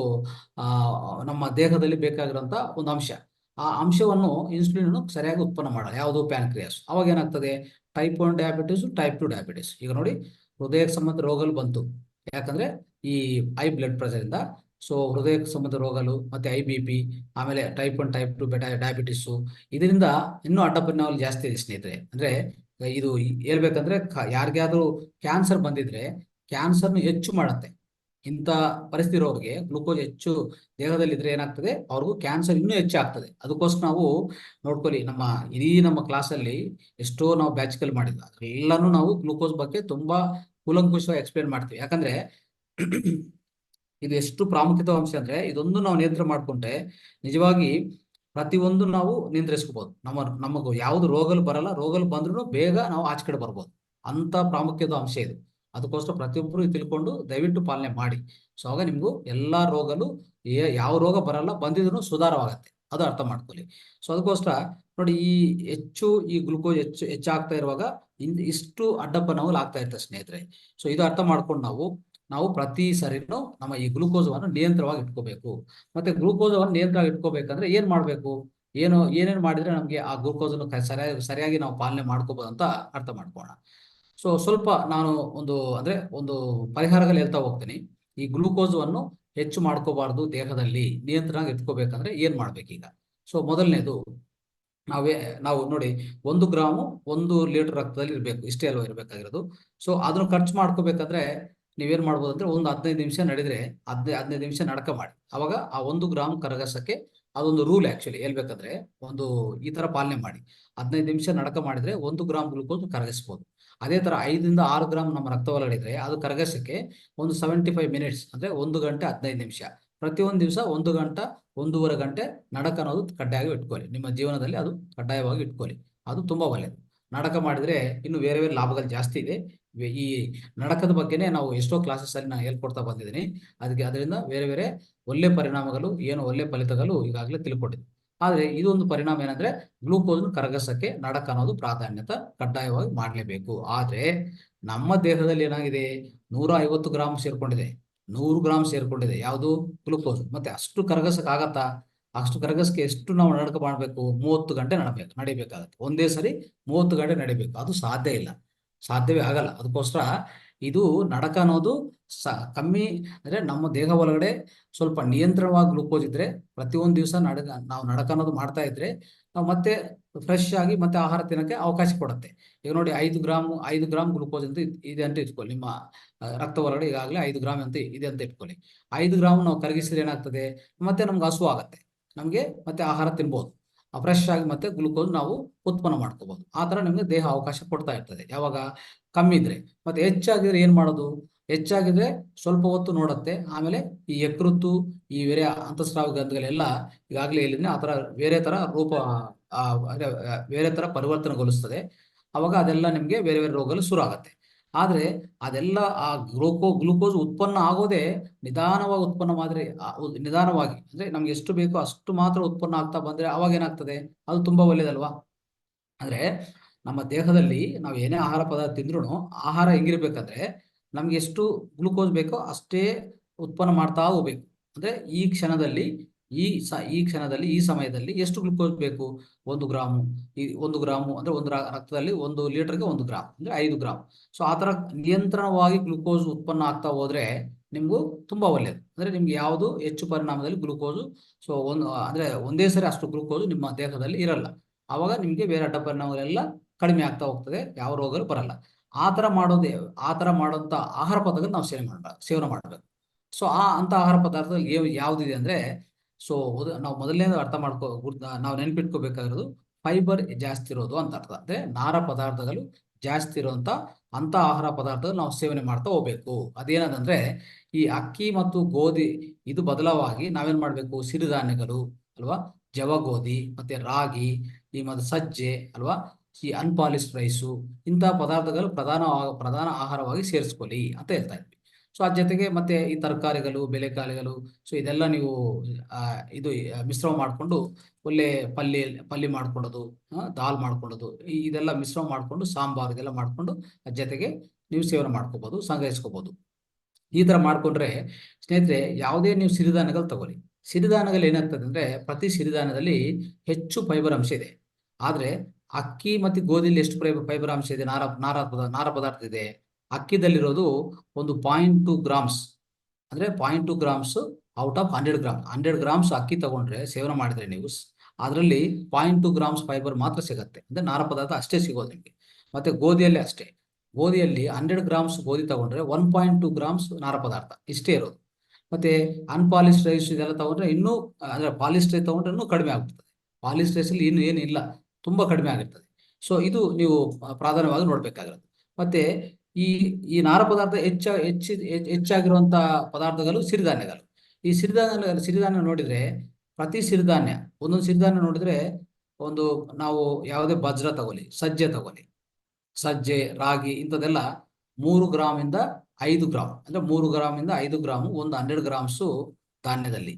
ನಮ್ಮ ದೇಹದಲ್ಲಿ ಬೇಕಾಗಿರುವಂತ ಒಂದು ಅಂಶ. ಆ ಅಂಶವನ್ನು ಇನ್ಸುಲಿನ್ ಸರಿಯಾಗಿ ಉತ್ಪನ್ನ ಮಾಡಲ್ಲ ಯಾವುದು, ಪ್ಯಾನ್ಕ್ರಿಯಾಸ್. ಅವಾಗ ಏನಾಗ್ತದೆ, ಟೈಪ್ 1 ಡಯಾಬಿಟಿಸ್, ಟೈಪ್ 2 ಡಯಾಬಿಟಿಸ್. ಈಗ ನೋಡಿ, ಹೃದಯಕ್ಕೆ ಸಂಬಂಧ ರೋಗಗಳು ಬಂತು, ಯಾಕಂದ್ರೆ ಈ ಹೈ ಬ್ಲಡ್ ಪ್ರೆಷರ್ ಇಂದ. ಸೊ ಹೃದಯಕ್ಕೆ ಸಂಬಂಧ ರೋಗಗಳು, ಮತ್ತೆ ಹೈ BP, ಆಮೇಲೆ ಟೈಪ್ 1 ಟೈಪ್ 2 ಡಯಾಬಿಟಿಸ್, ಇದರಿಂದ ಇನ್ನೂ ಅಡ್ಡ ಪರಿಣಾಮ ಜಾಸ್ತಿ ಇದೆ ಸ್ನೇಹಿತರೆ. ಅಂದ್ರೆ ಇದು ಹೇಳ್ಬೇಕಂದ್ರೆ ಯಾರಿಗಾದ್ರೂ ಕ್ಯಾನ್ಸರ್ ಬಂದಿದ್ರೆ ಕ್ಯಾನ್ಸರ್ನು ಹೆಚ್ಚು ಮಾಡುತ್ತೆ. ಇಂಥ ಪರಿಸ್ಥಿತಿ ಇರೋರಿಗೆ ಗ್ಲೂಕೋಸ್ ಹೆಚ್ಚು ದೇಹದಲ್ಲಿ ಇದ್ರೆ ಏನಾಗ್ತದೆ, ಅವ್ರಿಗೂ ಕ್ಯಾನ್ಸರ್ ಇನ್ನೂ ಹೆಚ್ಚಾಗ್ತದೆ. ಅದಕ್ಕೋಸ್ಕರ ನಾವು ನೋಡ್ಕೊಳ್ಳಿ, ನಮ್ಮ ಕ್ಲಾಸಲ್ಲಿ ಎಷ್ಟೋ ನಾವು ಬ್ಯಾಚ್ಗಳು ಮಾಡಿದ್ವಿ, ಅದೆಲ್ಲಾನು ನಾವು ಗ್ಲೂಕೋಸ್ ಬಗ್ಗೆ ತುಂಬಾ ಕೂಲಂಕುಷವಾಗಿ ಎಕ್ಸ್ಪ್ಲೇನ್ ಮಾಡ್ತೀವಿ. ಯಾಕಂದ್ರೆ ಇದು ಎಷ್ಟು ಪ್ರಾಮುಖ್ಯತೆ ಅಂಶ ಅಂದ್ರೆ, ಇದೊಂದು ನಾವು ನಿಯಂತ್ರಣ ಮಾಡ್ಕೊಂಡ್ರೆ ನಿಜವಾಗಿ ಪ್ರತಿಯೊಂದು ನಾವು ನಿಯಂತ್ರಿಸ್ಕೋಬಹುದು. ನಮಗೂ ಯಾವ್ದು ರೋಗಗಳು ಬರಲ್ಲ, ರೋಗಗಳು ಬಂದ್ರೂ ಬೇಗ ನಾವು ಆಚೆ ಕಡೆ ಬರ್ಬೋದು, ಅಂತ ಪ್ರಾಮುಖ್ಯದ ಅಂಶ ಇದು. ಅದಕ್ಕೋಸ್ಕರ ಪ್ರತಿಯೊಬ್ಬರು ತಿಳ್ಕೊಂಡು ದಯವಿಟ್ಟು ಪಾಲನೆ ಮಾಡಿ. ಸೊ ಆಗ ನಿಮ್ಗೂ ಎಲ್ಲಾ ರೋಗಗಳು, ಯಾವ ರೋಗ ಬರಲ್ಲ, ಬಂದಿದ್ರು ಸುಧಾರವಾಗತ್ತೆ, ಅದು ಅರ್ಥ ಮಾಡ್ಕೊಳ್ಳಿ. ಸೊ ಅದಕ್ಕೋಸ್ಕರ ನೋಡಿ, ಈ ಗ್ಲೂಕೋಸ್ ಹೆಚ್ಚಾಗ್ತಾ ಇರುವಾಗ ಇಷ್ಟು ಅಡ್ಡಪ್ಪನವಲ್ ಆಗ್ತಾ ಇರ್ತದೆ ಸ್ನೇಹಿತರೆ. ಸೊ ಇದು ಅರ್ಥ ಮಾಡ್ಕೊಂಡು ನಾವು ಪ್ರತಿ ಸರಿನೂ ನಮ್ಮ ಈ ಗ್ಲೂಕೋಸವನ್ನು ನಿಯಂತ್ರಣವಾಗಿ ಇಟ್ಕೋಬೇಕು. ಮತ್ತೆ ಗ್ಲೂಕೋಸವನ್ನು ನಿಯಂತ್ರಣ ಇಟ್ಕೋಬೇಕಂದ್ರೆ ಏನ್ ಮಾಡ್ಬೇಕು, ಏನೇನು ಮಾಡಿದ್ರೆ ನಮಗೆ ಆ ಗ್ಲೂಕೋಸ್ ಸರಿಯಾಗಿ ನಾವು ಪಾಲನೆ ಮಾಡ್ಕೋಬಹುದು ಅಂತ ಅರ್ಥ ಮಾಡ್ಕೋಣ. ಸೊ ಸ್ವಲ್ಪ ನಾನು ಒಂದು ಪರಿಹಾರಗಳು ಹೇಳ್ತಾ ಹೋಗ್ತೀನಿ. ಈ ಗ್ಲೂಕೋಸ್ ಅನ್ನು ಹೆಚ್ಚು ಮಾಡ್ಕೋಬಾರ್ದು, ದೇಹದಲ್ಲಿ ನಿಯಂತ್ರಣ ಇಟ್ಕೋಬೇಕಂದ್ರೆ ಏನ್ ಮಾಡ್ಬೇಕೀಗ? ಸೊ ಮೊದಲನೇದು, ನಾವೇ ನಾವು ನೋಡಿ, 1 ಗ್ರಾಮು 1 ಲೀಟರ್ ರಕ್ತದಲ್ಲಿ ಇರಬೇಕು, ಇಷ್ಟೇ ಅಲ್ವಾ ಇರಬೇಕಾಗಿರೋದು. ಸೊ ಅದನ್ನು ಖರ್ಚು ಮಾಡ್ಕೋಬೇಕಾದ್ರೆ ನೀವೇನ್ ಮಾಡ್ಬೋದು ಅಂದ್ರೆ, ಒಂದು 15 ನಿಮಿಷ ನಡೆದ್ರೆ 15 ನಿಮಿಷ ನಡಕ ಮಾಡಿ. ಅವಾಗ ಆ 1 ಗ್ರಾಮ್ ಕರಗಸಕ್ಕೆ, ಅದೊಂದು ರೂಲ್ ಆಕ್ಚುಲಿ ಹೇಳ್ಬೇಕಂದ್ರೆ, ಒಂದು ಈ ತರ ಪಾಲನೆ ಮಾಡಿ. 15 ನಿಮಿಷ ನಡಕ ಮಾಡಿದ್ರೆ 1 ಗ್ರಾಮ್ ಗ್ಲೂಕೋಸ್ ಕರಗಿಸ್ಬೋದು. ಅದೇ ತರ 5 ರಿಂದ 6 ಗ್ರಾಮ್ ನಮ್ಮ ರಕ್ತ ಒಳಗಡೆ ಅದು ಕರಗಸಕ್ಕೆ ಒಂದು 75 ಮಿನಿಟ್ಸ್, ಅಂದ್ರೆ 1 ಗಂಟೆ 15 ನಿಮಿಷ. ಪ್ರತಿಯೊಂದು ದಿವಸ 1 ಗಂಟೆ 1.5 ಗಂಟೆ ನಡಕ ಅನ್ನೋದು ಕಡ್ಡಾಯವಾಗಿ ಇಟ್ಕೊಳ್ಳಿ, ನಿಮ್ಮ ಜೀವನದಲ್ಲಿ ಅದು ಕಡ್ಡಾಯವಾಗಿ ಇಟ್ಕೊಳ್ಳಿ. ಅದು ತುಂಬಾ ಒಳ್ಳೆಯದು. ನಡಕ ಮಾಡಿದ್ರೆ ಇನ್ನು ಬೇರೆ ಬೇರೆ ಲಾಭಗಳು ಜಾಸ್ತಿ ಇದೆ. ಈ ನಡಕದ ಬಗ್ಗೆನೇ ನಾವು ಎಷ್ಟೋ ಕ್ಲಾಸಸ್ ಅಲ್ಲಿ ನಾನು ಹೇಳ್ಕೊಡ್ತಾ ಬಂದಿದ್ದೀನಿ. ಅದರಿಂದ ಬೇರೆ ಬೇರೆ ಒಳ್ಳೆ ಪರಿಣಾಮಗಳು, ಒಳ್ಳೆ ಫಲಿತಗಳು ಈಗಾಗಲೇ ತಿಳ್ಕೊಂಡಿದ್ವಿ. ಆದ್ರೆ ಇದೊಂದು ಪರಿಣಾಮ ಏನಂದ್ರೆ, ಗ್ಲೂಕೋಸ್ ಕರಗಸಕ್ಕೆ ನಡಕ ಅನ್ನೋದು ಪ್ರಾಧಾನ್ಯತೆ ಕಡ್ಡಾಯವಾಗಿ ಮಾಡಲೇಬೇಕು. ಆದ್ರೆ ನಮ್ಮ ದೇಹದಲ್ಲಿ ಏನಾಗಿದೆ, 150 ಗ್ರಾಮ್ ಸೇರ್ಕೊಂಡಿದೆ, 100 ಗ್ರಾಮ್ ಸೇರ್ಕೊಂಡಿದೆ, ಯಾವುದು ಗ್ಲೂಕೋಸ್. ಮತ್ತೆ ಅಷ್ಟು ಕರಗಸಕ್ಕೆ ಆಗತ್ತಾ? ಅಷ್ಟು ಕರಗಸಕ್ಕೆ ಎಷ್ಟು ನಾವು ನಡಕ ಮಾಡಬೇಕು? 30 ಗಂಟೆ ನಡಿಬೇಕಾಗತ್ತೆ. ಒಂದೇ ಸರಿ 30 ಗಂಟೆ ನಡಿಬೇಕು. ಅದು ಸಾಧ್ಯ ಇಲ್ಲ, ಸಾಧ್ಯವೇ ಆಗಲ್ಲ. ಅದಕ್ಕೋಸ್ಕರ ಇದು ನಡಕ ಅನ್ನೋದು ಕಮ್ಮಿ, ಅಂದ್ರೆ ನಮ್ಮ ದೇಹ ಒಳಗಡೆ ಸ್ವಲ್ಪ ನಿಯಂತ್ರಣವಾಗಿ ಗ್ಲೂಕೋಸ್ ಇದ್ರೆ, ಪ್ರತಿಯೊಂದು ದಿವಸ ನಾವು ನಡಕ ಅನ್ನೋದು ಮಾಡ್ತಾ ಇದ್ರೆ, ನಾವು ಮತ್ತೆ ಫ್ರೆಶ್ ಆಗಿ ಮತ್ತೆ ಆಹಾರ ತಿನ್ನಕ್ಕೆ ಅವಕಾಶ ಕೊಡುತ್ತೆ. ಈಗ ನೋಡಿ, 5 ಗ್ರಾಮ್ ಗ್ಲೂಕೋಸ್ ಅಂತ ಇದೆ ಅಂತ ಇಟ್ಕೊಳ್ಳಿ. ನಿಮ್ಮ ರಕ್ತ ಹೊರಗಡೆ ಈಗಾಗಲೇ 5 ಗ್ರಾಮ್ ಅಂತ ಇದೆ ಅಂತ ಇಟ್ಕೊಳ್ಳಿ. 5 ಗ್ರಾಮ್ ನಾವು ಕರಗಿಸಿದ್ರೆ ಏನಾಗ್ತದೆ, ಮತ್ತೆ ನಮ್ಗೆ ಹಸು ಆಗತ್ತೆ, ನಮ್ಗೆ ಮತ್ತೆ ಆಹಾರ ತಿನ್ಬೋದು, ಫ್ರೆಶ್ ಆಗಿ ಮತ್ತೆ ಗ್ಲೂಕೋಸ್ ನಾವು ಉತ್ಪನ್ನ ಮಾಡ್ಕೋಬಹುದು. ಆ ತರ ನಿಮ್ಗೆ ದೇಹ ಅವಕಾಶ ಕೊಡ್ತಾ ಇರ್ತದೆ. ಯಾವಾಗ ಕಮ್ಮಿ ಇದ್ರೆ. ಮತ್ತೆ ಹೆಚ್ಚಾಗಿದ್ರೆ ಏನ್ ಮಾಡೋದು? ಹೆಚ್ಚಾಗಿದ್ರೆ ಸ್ವಲ್ಪ ಹೊತ್ತು ನೋಡತ್ತೆ, ಆಮೇಲೆ ಈ ಯಕೃತ್ತು, ಈ ಬೇರೆ ಅಂತಸ್ರಾವ ಗ್ರಂಥಿಗಳೆಲ್ಲ ಈಗಾಗಲೇ ಹೇಳಿದ್ರೆ ಆ ತರ ಬೇರೆ ತರ ರೂಪ, ಅಂದ್ರೆ ಬೇರೆ ತರ ಪರಿವರ್ತನೆಗೊಳಿಸ್ತದೆ. ಅವಾಗ ಅದೆಲ್ಲ ನಿಮ್ಗೆ ಬೇರೆ ಬೇರೆ ರೋಗಗಳು ಶುರು ಆಗತ್ತೆ. ಆದ್ರೆ ಅದೆಲ್ಲ ಆ ಗ್ಲೂಕೋಸ್ ಉತ್ಪನ್ನ ಆಗೋದೇ ನಿಧಾನವಾಗಿ ಉತ್ಪನ್ನ ಮಾಡಿದ್ರೆ, ನಿಧಾನವಾಗಿ ಅಂದ್ರೆ ನಮ್ಗೆ ಎಷ್ಟು ಬೇಕೋ ಅಷ್ಟು ಮಾತ್ರ ಉತ್ಪನ್ನ ಆಗ್ತಾ ಬಂದ್ರೆ ಅವಾಗ ಏನಾಗ್ತದೆ, ಅದು ತುಂಬಾ ಒಳ್ಳೇದಲ್ವಾ. ಅಂದ್ರೆ ನಮ್ಮ ದೇಹದಲ್ಲಿ ನಾವು ಏನೇ ಆಹಾರ ಪದಾರ್ಥ ತಿಂದ್ರು, ಆಹಾರ ಹೆಂಗಿರ್ಬೇಕಂದ್ರೆ, ನಮ್ಗೆ ಎಷ್ಟು ಗ್ಲೂಕೋಸ್ ಬೇಕೋ ಅಷ್ಟೇ ಉತ್ಪನ್ನ ಮಾಡ್ತಾ ಹೋಗ್ಬೇಕು. ಅಂದ್ರೆ ಈ ಕ್ಷಣದಲ್ಲಿ ಈ ಸಮಯದಲ್ಲಿ ಎಷ್ಟು ಗ್ಲೂಕೋಸ್ ಬೇಕು? 1 ಗ್ರಾಮು. ಈ 1 ಗ್ರಾಮು ಅಂದ್ರೆ ರಕ್ತದಲ್ಲಿ 1 ಲೀಟರ್ಗೆ 1 ಗ್ರಾಮ್ ಅಂದ್ರೆ 5 ಗ್ರಾಮ್. ಸೊ ಆ ತರ ನಿಯಂತ್ರಣವಾಗಿ ಗ್ಲೂಕೋಸ್ ಉತ್ಪನ್ನ ಆಗ್ತಾ ಹೋದ್ರೆ ನಿಮ್ಗೂ ತುಂಬಾ ಒಳ್ಳೇದು. ಅಂದ್ರೆ ನಿಮ್ಗೆ ಯಾವುದು ಹೆಚ್ಚು ಪರಿಣಾಮದಲ್ಲಿ ಗ್ಲೂಕೋಸ್, ಸೊ ಅಂದ್ರೆ ಒಂದೇ ಸರಿ ಅಷ್ಟು ಗ್ಲೂಕೋಸ್ ನಿಮ್ಮ ದೇಹದಲ್ಲಿ ಇರಲ್ಲ. ಆವಾಗ ನಿಮ್ಗೆ ಬೇರೆ ಅಡ್ಡ ಪರಿಣಾಮಗಳೆಲ್ಲ ಕಡಿಮೆ ಆಗ್ತಾ ಹೋಗ್ತದೆ, ಯಾವ ರೋಗಗಳು ಬರಲ್ಲ. ಆ ತರ ಮಾಡುವಂತ ಆಹಾರ ಪದಾರ್ಥಗಳು ನಾವು ಸೇವನೆ ಮಾಡಬೇಕು. ಸೊ ಅಂತ ಆಹಾರ ಪದಾರ್ಥದಲ್ಲಿ ಯಾವ್ದಿದೆ ಅಂದ್ರೆ, ಸೊ ನಾವು ಮೊದಲನೇದು ನಾವು ನೆನ್ಪಿಟ್ಕೋಬೇಕಾಗಿರೋದು, ಫೈಬರ್ ಜಾಸ್ತಿ ಇರೋದು ಅಂತ ಅರ್ಥ. ಅಂದ್ರೆ ನಾರ ಪದಾರ್ಥಗಳು ಜಾಸ್ತಿ ಇರುವಂತ ಅಂತ ಆಹಾರ ಪದಾರ್ಥಗಳು ನಾವು ಸೇವನೆ ಮಾಡ್ತಾ ಹೋಗ್ಬೇಕು. ಅದೇನದಂದ್ರೆ, ಈ ಅಕ್ಕಿ ಮತ್ತು ಗೋಧಿ ಇದು ಬದಲಾಗಿ ನಾವೇನ್ ಮಾಡ್ಬೇಕು? ಸಿರಿಧಾನ್ಯಗಳು ಅಲ್ವಾ, ಜವಗೋಧಿ ಮತ್ತೆ ರಾಗಿ, ಈ ಮತ್ತೆ ಸಜ್ಜೆ ಅಲ್ವಾ, ಈ ಅನ್ಪಾಲಿಶ್ಡ್ ರೈಸು, ಇಂತಹ ಪದಾರ್ಥಗಳು ಪ್ರಧಾನ ಆಹಾರವಾಗಿ ಸೇರಿಸ್ಕೊಳ್ಳಿ ಅಂತ ಹೇಳ್ತಾ ಇದ್ವಿ. ಸೊ ಅದ್ರ ಜೊತೆಗೆ ಮತ್ತೆ ಈ ತರಕಾರಿಗಳು, ಬೆಳೆಕಾಳುಗಳು, ಸೊ ಇದೆಲ್ಲ ನೀವು ಇದು ಮಿಶ್ರಣ ಮಾಡ್ಕೊಂಡು, ಒಳ್ಳೆ ಪಲ್ಯ ಮಾಡ್ಕೊಳ್ಳೋದು, ದಾಲ್ ಮಾಡ್ಕೊಳ್ಳೋದು, ಇದೆಲ್ಲ ಮಿಶ್ರಣ ಮಾಡ್ಕೊಂಡು ಸಾಂಬಾರ್ ಇದೆಲ್ಲ ಮಾಡ್ಕೊಂಡು ಅದ್ರ ಜೊತೆಗೆ ನೀವು ಸೇವನೆ ಮಾಡ್ಕೋಬಹುದು, ಸಂಗ್ರಹಿಸ್ಕೋಬಹುದು. ಈ ತರ ಮಾಡ್ಕೊಂಡ್ರೆ ಸ್ನೇಹಿತರೆ, ಯಾವುದೇ ನೀವು ಸಿರಿಧಾನ್ಯಗಳು ತಗೊಳ್ಳಿ, ಸಿರಿಧಾನ್ಯಗಳು ಏನಾಗ್ತದೆ ಅಂದ್ರೆ, ಪ್ರತಿ ಸಿರಿಧಾನ್ಯದಲ್ಲಿ ಹೆಚ್ಚು ಫೈಬರ್ ಅಂಶ ಇದೆ. ಆದ್ರೆ ಅಕ್ಕಿ ಮತ್ತು ಗೋಧಿಲಿ ಎಷ್ಟು ಫೈಬರ್ ಅಂಶ ಇದೆ? ನಾರ ಪದಾರ್ಥ ಇದೆ. ಅಕ್ಕಿದಲ್ಲಿರೋದು ಒಂದು 0.2 ಗ್ರಾಮ್ಸ್, ಅಂದ್ರೆ 0.2 grams out of 100 gram. 100 grams ಅಕ್ಕಿ ತಗೊಂಡ್ರೆ, ಸೇವನೆ ಮಾಡಿದ್ರೆ ನೀವು, ಅದರಲ್ಲಿ 0.2 ಗ್ರಾಮ್ಸ್ ಫೈಬರ್ ಮಾತ್ರ ಸಿಗುತ್ತೆ. ಅಂದ್ರೆ ನಾರ ಪದಾರ್ಥ ಅಷ್ಟೇ ಸಿಗೋದು ನಿಮಗೆ. ಮತ್ತೆ ಗೋಧಿಯಲ್ಲಿ ಅಷ್ಟೇ, ಗೋಧಿಯಲ್ಲಿ 100 ಗ್ರಾಮ್ಸ್ ಗೋಧಿ ತಗೊಂಡ್ರೆ 1.2 ಗ್ರಾಮ್ಸ್ ನಾರ ಪದಾರ್ಥ ಇಷ್ಟೇ ಇರೋದು. ಮತ್ತೆ ಅನ್ಪಾಲಿಶ್ಡ್ ರೈಸ್ ಇದೆಲ್ಲ ತಗೊಂಡ್ರೆ ಇನ್ನೂ, ಅಂದ್ರೆ ಪಾಲಿಶ್ಡ್ ರೈಸ್ ತಗೊಂಡ್ರೆ ಇನ್ನೂ ಕಡಿಮೆ ಆಗ್ತದೆ. ಪಾಲಿಶ್ಡ್ ರೈಸ್ ಅಲ್ಲಿ ಏನು ಇಲ್ಲ, ತುಂಬಾ ಕಡಿಮೆ ಆಗಿರ್ತದೆ. ಸೊ ಇದು ನೀವು ಪ್ರಾಧಾನ್ಯವಾಗಿ ನೋಡ್ಬೇಕಾಗಿರೋದು. ಮತ್ತೆ ಈ ಈ ನಾರ ಪದಾರ್ಥ ಹೆಚ್ಚಾಗಿರುವಂತ ಪದಾರ್ಥಗಳು ಸಿರಿಧಾನ್ಯಗಳು. ಈ ಸಿರಿಧಾನ್ಯ ನೋಡಿದ್ರೆ, ಪ್ರತಿ ಸಿರಿಧಾನ್ಯ, ಒಂದೊಂದು ಸಿರಿಧಾನ್ಯ ನೋಡಿದ್ರೆ, ಒಂದು ನಾವು ಯಾವುದೇ ಬಜ್ರ ತಗೊಳ್ಳಿ, ಸಜ್ಜೆ, ರಾಗಿ, ಇಂಥದ್ದೆಲ್ಲ 3 ಗ್ರಾಮ್ ಇಂದ 5 ಗ್ರಾಮ್, ಅಂದ್ರೆ 3 ಗ್ರಾಮ್ ಇಂದ 5 ಗ್ರಾಮ್, ಒಂದು 100 ಗ್ರಾಮ್ಸು ಧಾನ್ಯದಲ್ಲಿ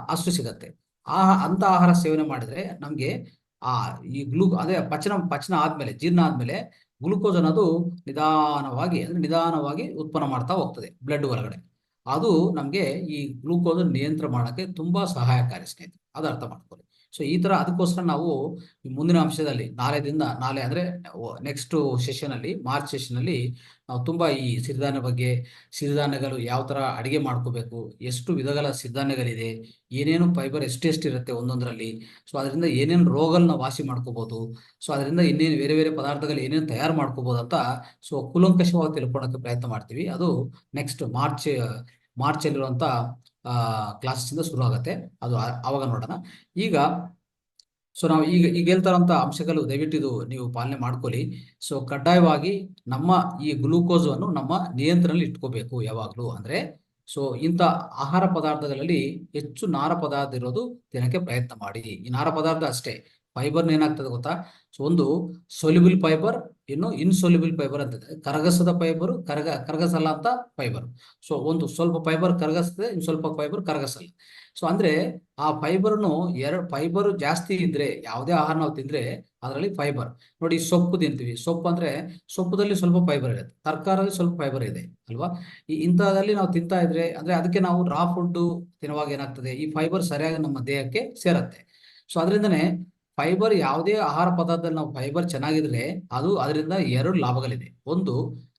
ಅಷ್ಟು ಸಿಗತ್ತೆ. ಅಂತ ಆಹಾರ ಸೇವನೆ ಮಾಡಿದ್ರೆ ನಮ್ಗೆ ಆ ಈ ಅದೇ ಪಚನ ಆದ್ಮೇಲೆ, ಜೀರ್ಣ ಆದ್ಮೇಲೆ ಗ್ಲೂಕೋಸ್ ಅನ್ನೋದು ನಿಧಾನವಾಗಿ ಉತ್ಪನ್ನ ಮಾಡ್ತಾ ಹೋಗ್ತದೆ ಬ್ಲಡ್ ಒಳಗಡೆ. ಅದು ನಮ್ಗೆ ಈ ಗ್ಲೂಕೋಸ್ ನಿಯಂತ್ರಣ ಮಾಡಕ್ಕೆ ತುಂಬಾ ಸಹಾಯಕಾರಿ ಸ್ನೇಹಿತರೆ, ಅದು ಅರ್ಥ ಮಾಡ್ಕೊಳ್ಳಿ. ಸೊ ಈ ತರ ಅದಕ್ಕೋಸ್ಕರ ನಾವು ಈ ಮುಂದಿನ ಅಂಶದಲ್ಲಿ ನಾಳೆ ಅಂದ್ರೆ ನೆಕ್ಸ್ಟ್ ಸೆಷನ್ ಅಲ್ಲಿ ಮಾರ್ಚ್ ಸೆಷನ್ ಅಲ್ಲಿ ನಾವು ತುಂಬಾ ಈ ಸಿರಿಧಾನ್ಯ ಬಗ್ಗೆ, ಸಿರಿಧಾನ್ಯಗಳು ಯಾವ ತರ ಅಡಿಗೆ ಮಾಡ್ಕೋಬೇಕು, ಎಷ್ಟು ವಿಧಗಳ ಸಿರಿಧಾನ್ಯಗಳಿದೆ, ಏನೇನು ಫೈಬರ್ ಎಷ್ಟೆಷ್ಟು ಇರುತ್ತೆ ಒಂದೊಂದರಲ್ಲಿ, ಸೊ ಅದರಿಂದ ಏನೇನು ರೋಗಗಳನ್ನ ವಾಸಿ ಮಾಡ್ಕೋಬಹುದು, ಸೊ ಅದರಿಂದ ಇನ್ನೇನು ಬೇರೆ ಬೇರೆ ಪದಾರ್ಥಗಳು ಏನೇನು ತಯಾರು ಮಾಡ್ಕೋಬಹುದು ಅಂತ ಸೊ ಕೂಲಂಕಷವಾಗಿ ತಿಳ್ಕೊಳಕ್ಕೆ ಪ್ರಯತ್ನ ಮಾಡ್ತೀವಿ. ಅದು ನೆಕ್ಸ್ಟ್ ಮಾರ್ಚ್ ಅಲ್ಲಿರುವಂತ ಕ್ಲಾಸಸ್ ಇಂದ ಶುರು ಆಗುತ್ತೆ. ಅದು ಆವಾಗ ನೋಡೋಣ. ಈಗ ಸೊ ನಾವು ಈಗ ಹೇಳ್ತಾರಂತ ಅಂಶಗಳು ದಯವಿಟ್ಟು ಇದು ನೀವು ಪಾಲನೆ ಮಾಡ್ಕೊಳ್ಳಿ. ಸೊ ಕಡ್ಡಾಯವಾಗಿ ನಮ್ಮ ಈ ಗ್ಲೂಕೋಸ್ ಅನ್ನು ನಮ್ಮ ನಿಯಂತ್ರಣದಲ್ಲಿ ಇಟ್ಕೋಬೇಕು ಯಾವಾಗ್ಲೂ. ಅಂದ್ರೆ ಸೊ ಇಂಥ ಆಹಾರ ಪದಾರ್ಥಗಳಲ್ಲಿ ಹೆಚ್ಚು ನಾರ ಪದಾರ್ಥ ಇರೋದು ತಿನ್ನಕ್ಕೆ ಪ್ರಯತ್ನ ಮಾಡಿ. ಈ ನಾರ ಪದಾರ್ಥ ಅಷ್ಟೇ, ಫೈಬರ್ ಏನಾಗ್ತದೆ ಗೊತ್ತಾ? ಸೊ ಒಂದು ಸೊಲ್ಯುಬಲ್ ಫೈಬರ್, ಇನ್ನು ಇನ್ಸೊಲ್ಯುಬಲ್ ಫೈಬರ್ ಅಂತ ಇದೆ. ಕರಗಸದ ಫೈಬರ್, ಕರಗಸಲ್ಲ ಅಂತ ಫೈಬರ್. ಸೊ ಒಂದು ಸ್ವಲ್ಪ ಫೈಬರ್ ಕರಗಸ್ತದೆ, ಇನ್ನು ಸ್ವಲ್ಪ ಫೈಬರ್ ಕರಗಸಲ್ಲ. ಸೊ ಅಂದ್ರೆ ಆ ಫೈಬರ್ನು ಫೈಬರ್ ಜಾಸ್ತಿ ಇದ್ರೆ ಯಾವುದೇ ಆಹಾರ ನಾವು ತಿಂದ್ರೆ ಅದರಲ್ಲಿ ಫೈಬರ್. ನೋಡಿ, ಸೊಪ್ಪು ತಿಂತೀವಿ, ಸೊಪ್ಪು ಅಂದ್ರೆ ಸೊಪ್ಪುದಲ್ಲಿ ಸ್ವಲ್ಪ ಫೈಬರ್ ಇರುತ್ತೆ, ತರಕಾರಿಯಲ್ಲಿ ಸ್ವಲ್ಪ ಫೈಬರ್ ಇದೆ ಅಲ್ವಾ? ಇಂಥದ್ದಲ್ಲಿ ನಾವು ತಿಂತಾ ಇದ್ರೆ ಅಂದ್ರೆ ಅದಕ್ಕೆ ನಾವು ರಾ ಫುಡ್ ತಿನ್ನುವಾಗ ಏನಾಗ್ತದೆ, ಈ ಫೈಬರ್ ಸರಿಯಾಗಿ ನಮ್ಮ ದೇಹಕ್ಕೆ ಸೇರತ್ತೆ. ಸೊ ಅದರಿಂದನೇ ಫೈಬರ್ ಯಾವುದೇ ಆಹಾರ ಪದಾರ್ಥದಲ್ಲಿ ನಾವು ಫೈಬರ್ ಚೆನ್ನಾಗಿದ್ರೆ ಅದರಿಂದ ಎರಡು ಲಾಭಗಳಿದೆ. ಒಂದು,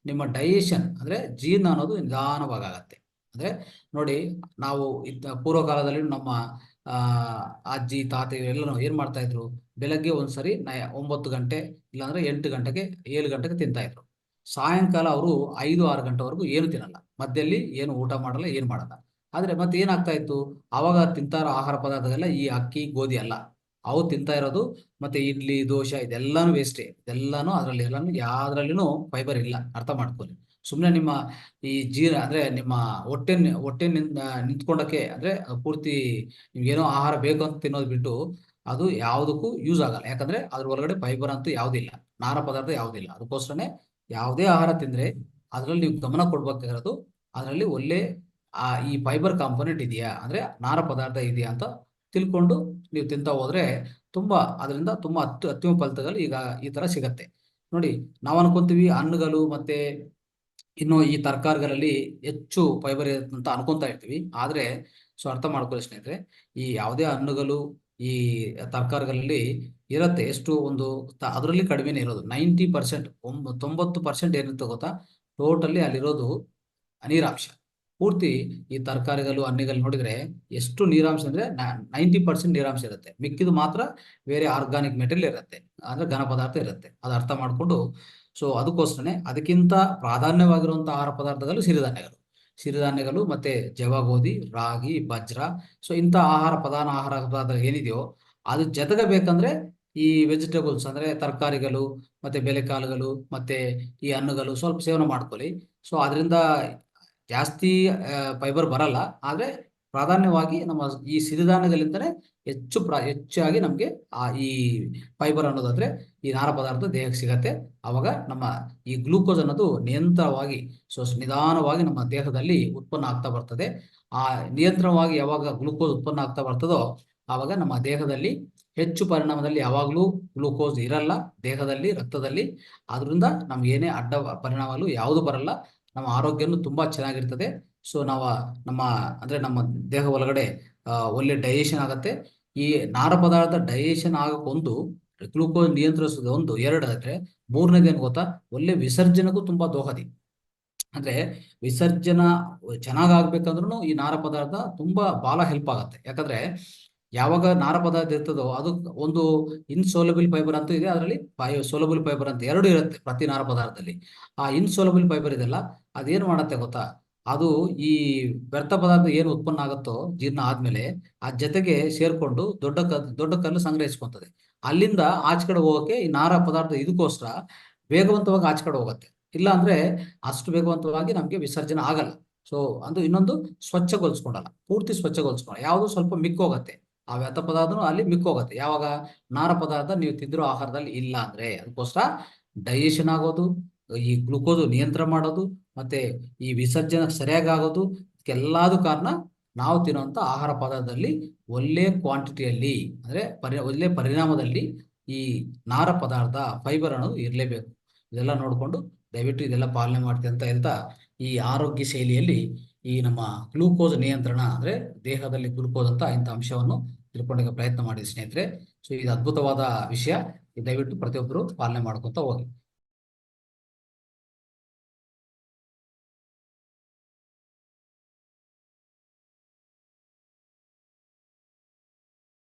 ನಿಮ್ಮ ಡೈಜೆಷನ್ ಅಂದ್ರೆ ಜೀರ್ಣ ಅನ್ನೋದು ನಿಧಾನವಾಗಿ ಆಗತ್ತೆ. ಅಂದ್ರೆ ನೋಡಿ, ನಾವು ಪೂರ್ವ ಕಾಲದಲ್ಲಿ ನಮ್ಮ ಆ ಅಜ್ಜಿ ತಾತ ಎಲ್ಲ ಏನ್ ಮಾಡ್ತಾ ಇದ್ರು, ಬೆಳಗ್ಗೆ ಒಂದ್ಸರಿ 9 ಗಂಟೆ ಇಲ್ಲಾಂದ್ರೆ 8 ಗಂಟೆಗೆ 7 ಗಂಟೆಗೆ ತಿಂತಾ ಇದ್ರು. ಸಾಯಂಕಾಲ ಅವರು 5-6 ಗಂಟೆವರೆಗೂ ಏನು ತಿನ್ನಲ್ಲ, ಮಧ್ಯದಲ್ಲಿ ಏನು ಊಟ ಮಾಡಲ್ಲ, ಏನ್ ಮಾಡಲ್ಲ. ಆದ್ರೆ ಮತ್ತೆ ಏನಾಗ್ತಾ ಇತ್ತು, ಅವಾಗ ತಿಂತಾರ ಆಹಾರ ಪದಾರ್ಥಗಳೆಲ್ಲ ಈ ಅಕ್ಕಿ ಗೋಧಿ ಅಲ್ಲ, ಅವು ತಿಂತಾ ಇರೋದು ಮತ್ತೆ ಇಡ್ಲಿ ದೋಸೆ ಇದೆಲ್ಲಾನು ವೇಸ್ಟೇ. ಇದೆಲ್ಲಾನು ಎಲ್ಲಾನು ಯಾವ್ದ್ರಲ್ಲಿನೂ ಫೈಬರ್ ಇಲ್ಲ, ಅರ್ಥ ಮಾಡ್ಕೊಳ್ಳಿ. ಸುಮ್ಮನೆ ನಿಮ್ಮ ಈ ಅಂದ್ರೆ ನಿಮ್ಮ ಹೊಟ್ಟೆ ನಿಂತ್ಕೊಂಡಕ್ಕೆ ಅಂದ್ರೆ ಪೂರ್ತಿ ನಿಮ್ಗೇನೋ ಆಹಾರ ಬೇಕು ಅಂತ ತಿನ್ನೋದು ಬಿಟ್ಟು ಅದು ಯಾವುದಕ್ಕೂ ಯೂಸ್ ಆಗಲ್ಲ. ಯಾಕಂದ್ರೆ ಅದ್ರ ಒಳಗಡೆ ಫೈಬರ್ ಅಂತೂ ಯಾವುದಿಲ್ಲ, ನಾರ ಪದಾರ್ಥ ಯಾವುದಿಲ್ಲ. ಅದಕ್ಕೋಸ್ಕರನೇ ಯಾವುದೇ ಆಹಾರ ತಿಂದ್ರೆ ಅದ್ರಲ್ಲಿ ನೀವು ಗಮನ ಕೊಡ್ಬೇಕಾಗಿರೋದು ಅದರಲ್ಲಿ ಒಳ್ಳೆ ಈ ಫೈಬರ್ ಕಾಂಪೊನೆಂಟ್ ಇದೆಯಾ, ಅಂದ್ರೆ ನಾರ ಪದಾರ್ಥ ಇದೆಯಾ ಅಂತ ತಿಳ್ಕೊಂಡು ನೀವು ತಿಂತಾ ಹೋದ್ರೆ ಅದರಿಂದ ತುಂಬಾ ಅತ್ಯುತ್ತಮ ಫಲಿತಗಳು ಈಗ ಈ ತರ ಸಿಗತ್ತೆ. ನೋಡಿ, ನಾವು ಅನ್ಕೊಂತೀವಿ ಹಣ್ಣುಗಳು ಮತ್ತೆ ಇನ್ನು ಈ ತರಕಾರಿಗಳಲ್ಲಿ ಹೆಚ್ಚು ಫೈಬರ್ ಇರುತ್ತೆ ಅಂತ ಅನ್ಕೊಂತಾ ಇರ್ತೀವಿ. ಆದ್ರೆ ಸೊ ಅರ್ಥ ಮಾಡ್ಕೊಳ್ಳಿ ಸ್ನೇಹಿತರೆ, ಈ ಯಾವುದೇ ಹಣ್ಣುಗಳು ಈ ತರಕಾರಿಗಳಲ್ಲಿ ಇರುತ್ತೆ ಎಷ್ಟು ಒಂದು ಅದರಲ್ಲಿ ಕಡಿಮೆನೇ ಇರೋದು. 90%, 90% ಏನಿರುತ್ತೆ ಗೊತ್ತಾ, ಟೋಟಲಿ ಅಲ್ಲಿರೋದು ನೀರಾಂಶ. ಪೂರ್ತಿ ಈ ತರಕಾರಿಗಳು ಹಣ್ಣುಗಳು ನೋಡಿದ್ರೆ ಎಷ್ಟು ನೀರಾಂಶ ಅಂದ್ರೆ 90% ನೀರಾಂಶ ಇರುತ್ತೆ, ಮಿಕ್ಕಿದು ಮಾತ್ರ ಬೇರೆ ಆರ್ಗಾನಿಕ್ ಮೆಟೀರಿಯಲ್ ಇರುತ್ತೆ, ಅಂದ್ರೆ ಘನ ಪದಾರ್ಥ ಇರುತ್ತೆ. ಅದು ಅರ್ಥ ಮಾಡ್ಕೊಂಡು ಸೊ ಅದಕ್ಕೋಸ್ಕರನೇ ಅದಕ್ಕಿಂತ ಪ್ರಾಧಾನ್ಯವಾಗಿರುವಂತಹ ಆಹಾರ ಪದಾರ್ಥಗಳು ಸಿರಿಧಾನ್ಯಗಳು ಮತ್ತೆ ಜವ ಗೋಧಿ, ರಾಗಿ, ಬಜ್ರ. ಸೊ ಇಂಥ ಪ್ರಧಾನ ಆಹಾರ ಪದಾರ್ಥ ಏನಿದೆಯೋ ಅದು ಜೊತೆಗೆ ಬೇಕಂದ್ರೆ ಈ ವೆಜಿಟೇಬಲ್ಸ್ ಅಂದ್ರೆ ತರಕಾರಿಗಳು ಮತ್ತೆ ಬೇಳೆಕಾಳುಗಳು ಮತ್ತೆ ಈ ಹಣ್ಣುಗಳು ಸ್ವಲ್ಪ ಸೇವನೆ ಮಾಡ್ಕೊಳ್ಳಿ. ಸೊ ಅದರಿಂದ ಜಾಸ್ತಿ ಫೈಬರ್ ಬರಲ್ಲ, ಆದ್ರೆ ಪ್ರಾಧಾನ್ಯವಾಗಿ ನಮ್ಮ ಈ ಸಿರಿಧಾನ್ಯಗಳಿಂದಲೇ ಹೆಚ್ಚಾಗಿ ನಮಗೆ ಈ ಫೈಬರ್ ಅನ್ನೋದಾದ್ರೆ ಈ ನಾರ ಪದಾರ್ಥ ದೇಹಕ್ಕೆ ಸಿಗತ್ತೆ. ಅವಾಗ ನಮ್ಮ ಈ ಗ್ಲೂಕೋಸ್ ಅನ್ನೋದು ನಿಯಂತ್ರಣವಾಗಿ ನಿಧಾನವಾಗಿ ನಮ್ಮ ದೇಹದಲ್ಲಿ ಉತ್ಪನ್ನ ಆಗ್ತಾ ಬರ್ತದೆ. ಆ ನಿಯಂತ್ರಣವಾಗಿ ಯಾವಾಗ ಗ್ಲೂಕೋಸ್ ಉತ್ಪನ್ನ ಆಗ್ತಾ ಬರ್ತದೋ ಆವಾಗ ನಮ್ಮ ದೇಹದಲ್ಲಿ ಹೆಚ್ಚು ಪರಿಣಾಮದಲ್ಲಿ ಯಾವಾಗಲೂ ಗ್ಲೂಕೋಸ್ ಇರಲ್ಲ ದೇಹದಲ್ಲಿ, ರಕ್ತದಲ್ಲಿ. ಆದ್ರಿಂದ ನಮ್ಗೆ ಏನೇ ಅಡ್ಡ ಪರಿಣಾಮಗಳು ಯಾವುದು ಬರಲ್ಲ, ನಮ್ಮ ಆರೋಗ್ಯನೂ ತುಂಬಾ ಚೆನ್ನಾಗಿರ್ತದೆ. ಸೊ ನಮ್ಮ ದೇಹ ಒಳಗಡೆ ಒಳ್ಳೆ ಡೈಜೆಷನ್ ಆಗತ್ತೆ. ಈ ನಾರ ಪದಾರ್ಥ ಡೈಜೆಷನ್ ಆಗಕ್ಕೊಂದು ಗ್ಲೂಕೋಸ್ ನಿಯಂತ್ರಿಸೋದು ಒಂದು, ಎರಡು ಆದ್ರೆ ಮೂರನೇದೇನು ಗೊತ್ತಾ, ಒಳ್ಳೆ ವಿಸರ್ಜನೆಗೂ ತುಂಬಾ ದೋಹದಿ. ಅಂದ್ರೆ ವಿಸರ್ಜನಾ ಚೆನ್ನಾಗಾಗ್ಬೇಕಂದ್ರೂ ಈ ನಾರ ಪದಾರ್ಥ ತುಂಬಾ ಬಹಳ ಹೆಲ್ಪ್ ಆಗತ್ತೆ. ಯಾಕಂದ್ರೆ ಯಾವಾಗ ನಾರ ಪದಾರ್ಥ ಇರ್ತದೋ ಅದು ಒಂದು ಇನ್ಸೋಲಬಲ್ ಫೈಬರ್ ಅಂತ ಇದೆ, ಅದರಲ್ಲಿ ಸೋಲಬಲ್ ಫೈಬರ್ ಅಂತ ಎರಡು ಇರುತ್ತೆ ಪ್ರತಿ ನಾರ ಪದಾರ್ಥದಲ್ಲಿ. ಆ ಇನ್ಸೋಲಬಲ್ ಫೈಬರ್ ಇದೆಲ್ಲ ಅದೇನು ಮಾಡತ್ತೆ ಗೊತ್ತಾ, ಅದು ಈ ವ್ಯರ್ಥ ಪದಾರ್ಥ ಏನು ಉತ್ಪನ್ನ ಆಗುತ್ತೋ ಜೀರ್ಣ ಆದ್ಮೇಲೆ ಆ ಜೊತೆಗೆ ಸೇರ್ಕೊಂಡು ದೊಡ್ಡ ಕಲ್ಲು ಸಂಗ್ರಹಿಸ್ಕೊಂತದೆ. ಅಲ್ಲಿಂದ ಆಚೆ ಕಡೆ ಹೋಗಕ್ಕೆ ಈ ನಾರ ಪದಾರ್ಥ ಇದಕ್ಕೋಸ್ಕರ ವೇಗವಂತವಾಗಿ ಆಚೆ ಕಡೆ ಹೋಗುತ್ತೆ. ಇಲ್ಲ ಅಂದ್ರೆ ಅಷ್ಟು ವೇಗವಂತವಾಗಿ ನಮ್ಗೆ ವಿಸರ್ಜನೆ ಆಗಲ್ಲ. ಸೊ ಅದು ಇನ್ನೊಂದು ಸ್ವಚ್ಛಗೊಳಿಸ್ಕೊಂಡಲ್ಲ, ಪೂರ್ತಿ ಸ್ವಚ್ಛಗೊಳಿಸ್ಕೊಂಡ ಯಾವುದು ಸ್ವಲ್ಪ ಮಿಕ್ಕೋಗತ್ತೆ, ಆ ವ್ಯರ್ಥ ಪದಾರ್ಥನು ಅಲ್ಲಿ ಮಿಕ್ಕೋಗತ್ತೆ. ಯಾವಾಗ ನಾರ ಪದಾರ್ಥ ನೀವು ತಿಂದಿರೋ ಆಹಾರದಲ್ಲಿ ಇಲ್ಲ ಅಂದ್ರೆ. ಅದಕ್ಕೋಸ್ಕರ ಡೈಜೆಷನ್ ಆಗೋದು, ಈ ಗ್ಲೂಕೋಸ್ ನಿಯಂತ್ರಣ ಮಾಡೋದು ಮತ್ತೆ ಈ ವಿಸರ್ಜನೆ ಸರಿಯಾಗಿ ಆಗೋದು ಎಲ್ಲದೂ ಕಾರಣ ನಾವು ತಿನ್ನುವಂತ ಆಹಾರ ಪದಾರ್ಥದಲ್ಲಿ ಒಳ್ಳೆ ಕ್ವಾಂಟಿಟಿಯಲ್ಲಿ ಅಂದ್ರೆ ಒಳ್ಳೆ ಪರಿಣಾಮದಲ್ಲಿ ಈ ನಾರ ಪದಾರ್ಥ ಫೈಬರ್ ಅನ್ನೋದು ಇರಲೇಬೇಕು. ಇದೆಲ್ಲ ನೋಡಿಕೊಂಡು ದಯವಿಟ್ಟು ಇದೆಲ್ಲ ಪಾಲನೆ ಮಾಡ್ತೀವಿ ಅಂತ ಹೇಳ್ತಾ, ಈ ಆರೋಗ್ಯ ಶೈಲಿಯಲ್ಲಿ ಈ ನಮ್ಮ ಗ್ಲೂಕೋಸ್ ನಿಯಂತ್ರಣ ಅಂದ್ರೆ ದೇಹದಲ್ಲಿ ಗ್ಲೂಕೋಸ್ ಅಂತ ಇಂಥ ಅಂಶವನ್ನು ತಿಳ್ಕೊಳ್ಳೋಕೆ ಪ್ರಯತ್ನ ಮಾಡಿ ಸ್ನೇಹಿತರೆ. ಸೊ ಇದು ಅದ್ಭುತವಾದ ವಿಷಯ. ದಯವಿಟ್ಟು ಪ್ರತಿಯೊಬ್ಬರು ಪಾಲನೆ ಮಾಡ್ಕೊತಾ ಹೋಗಿ.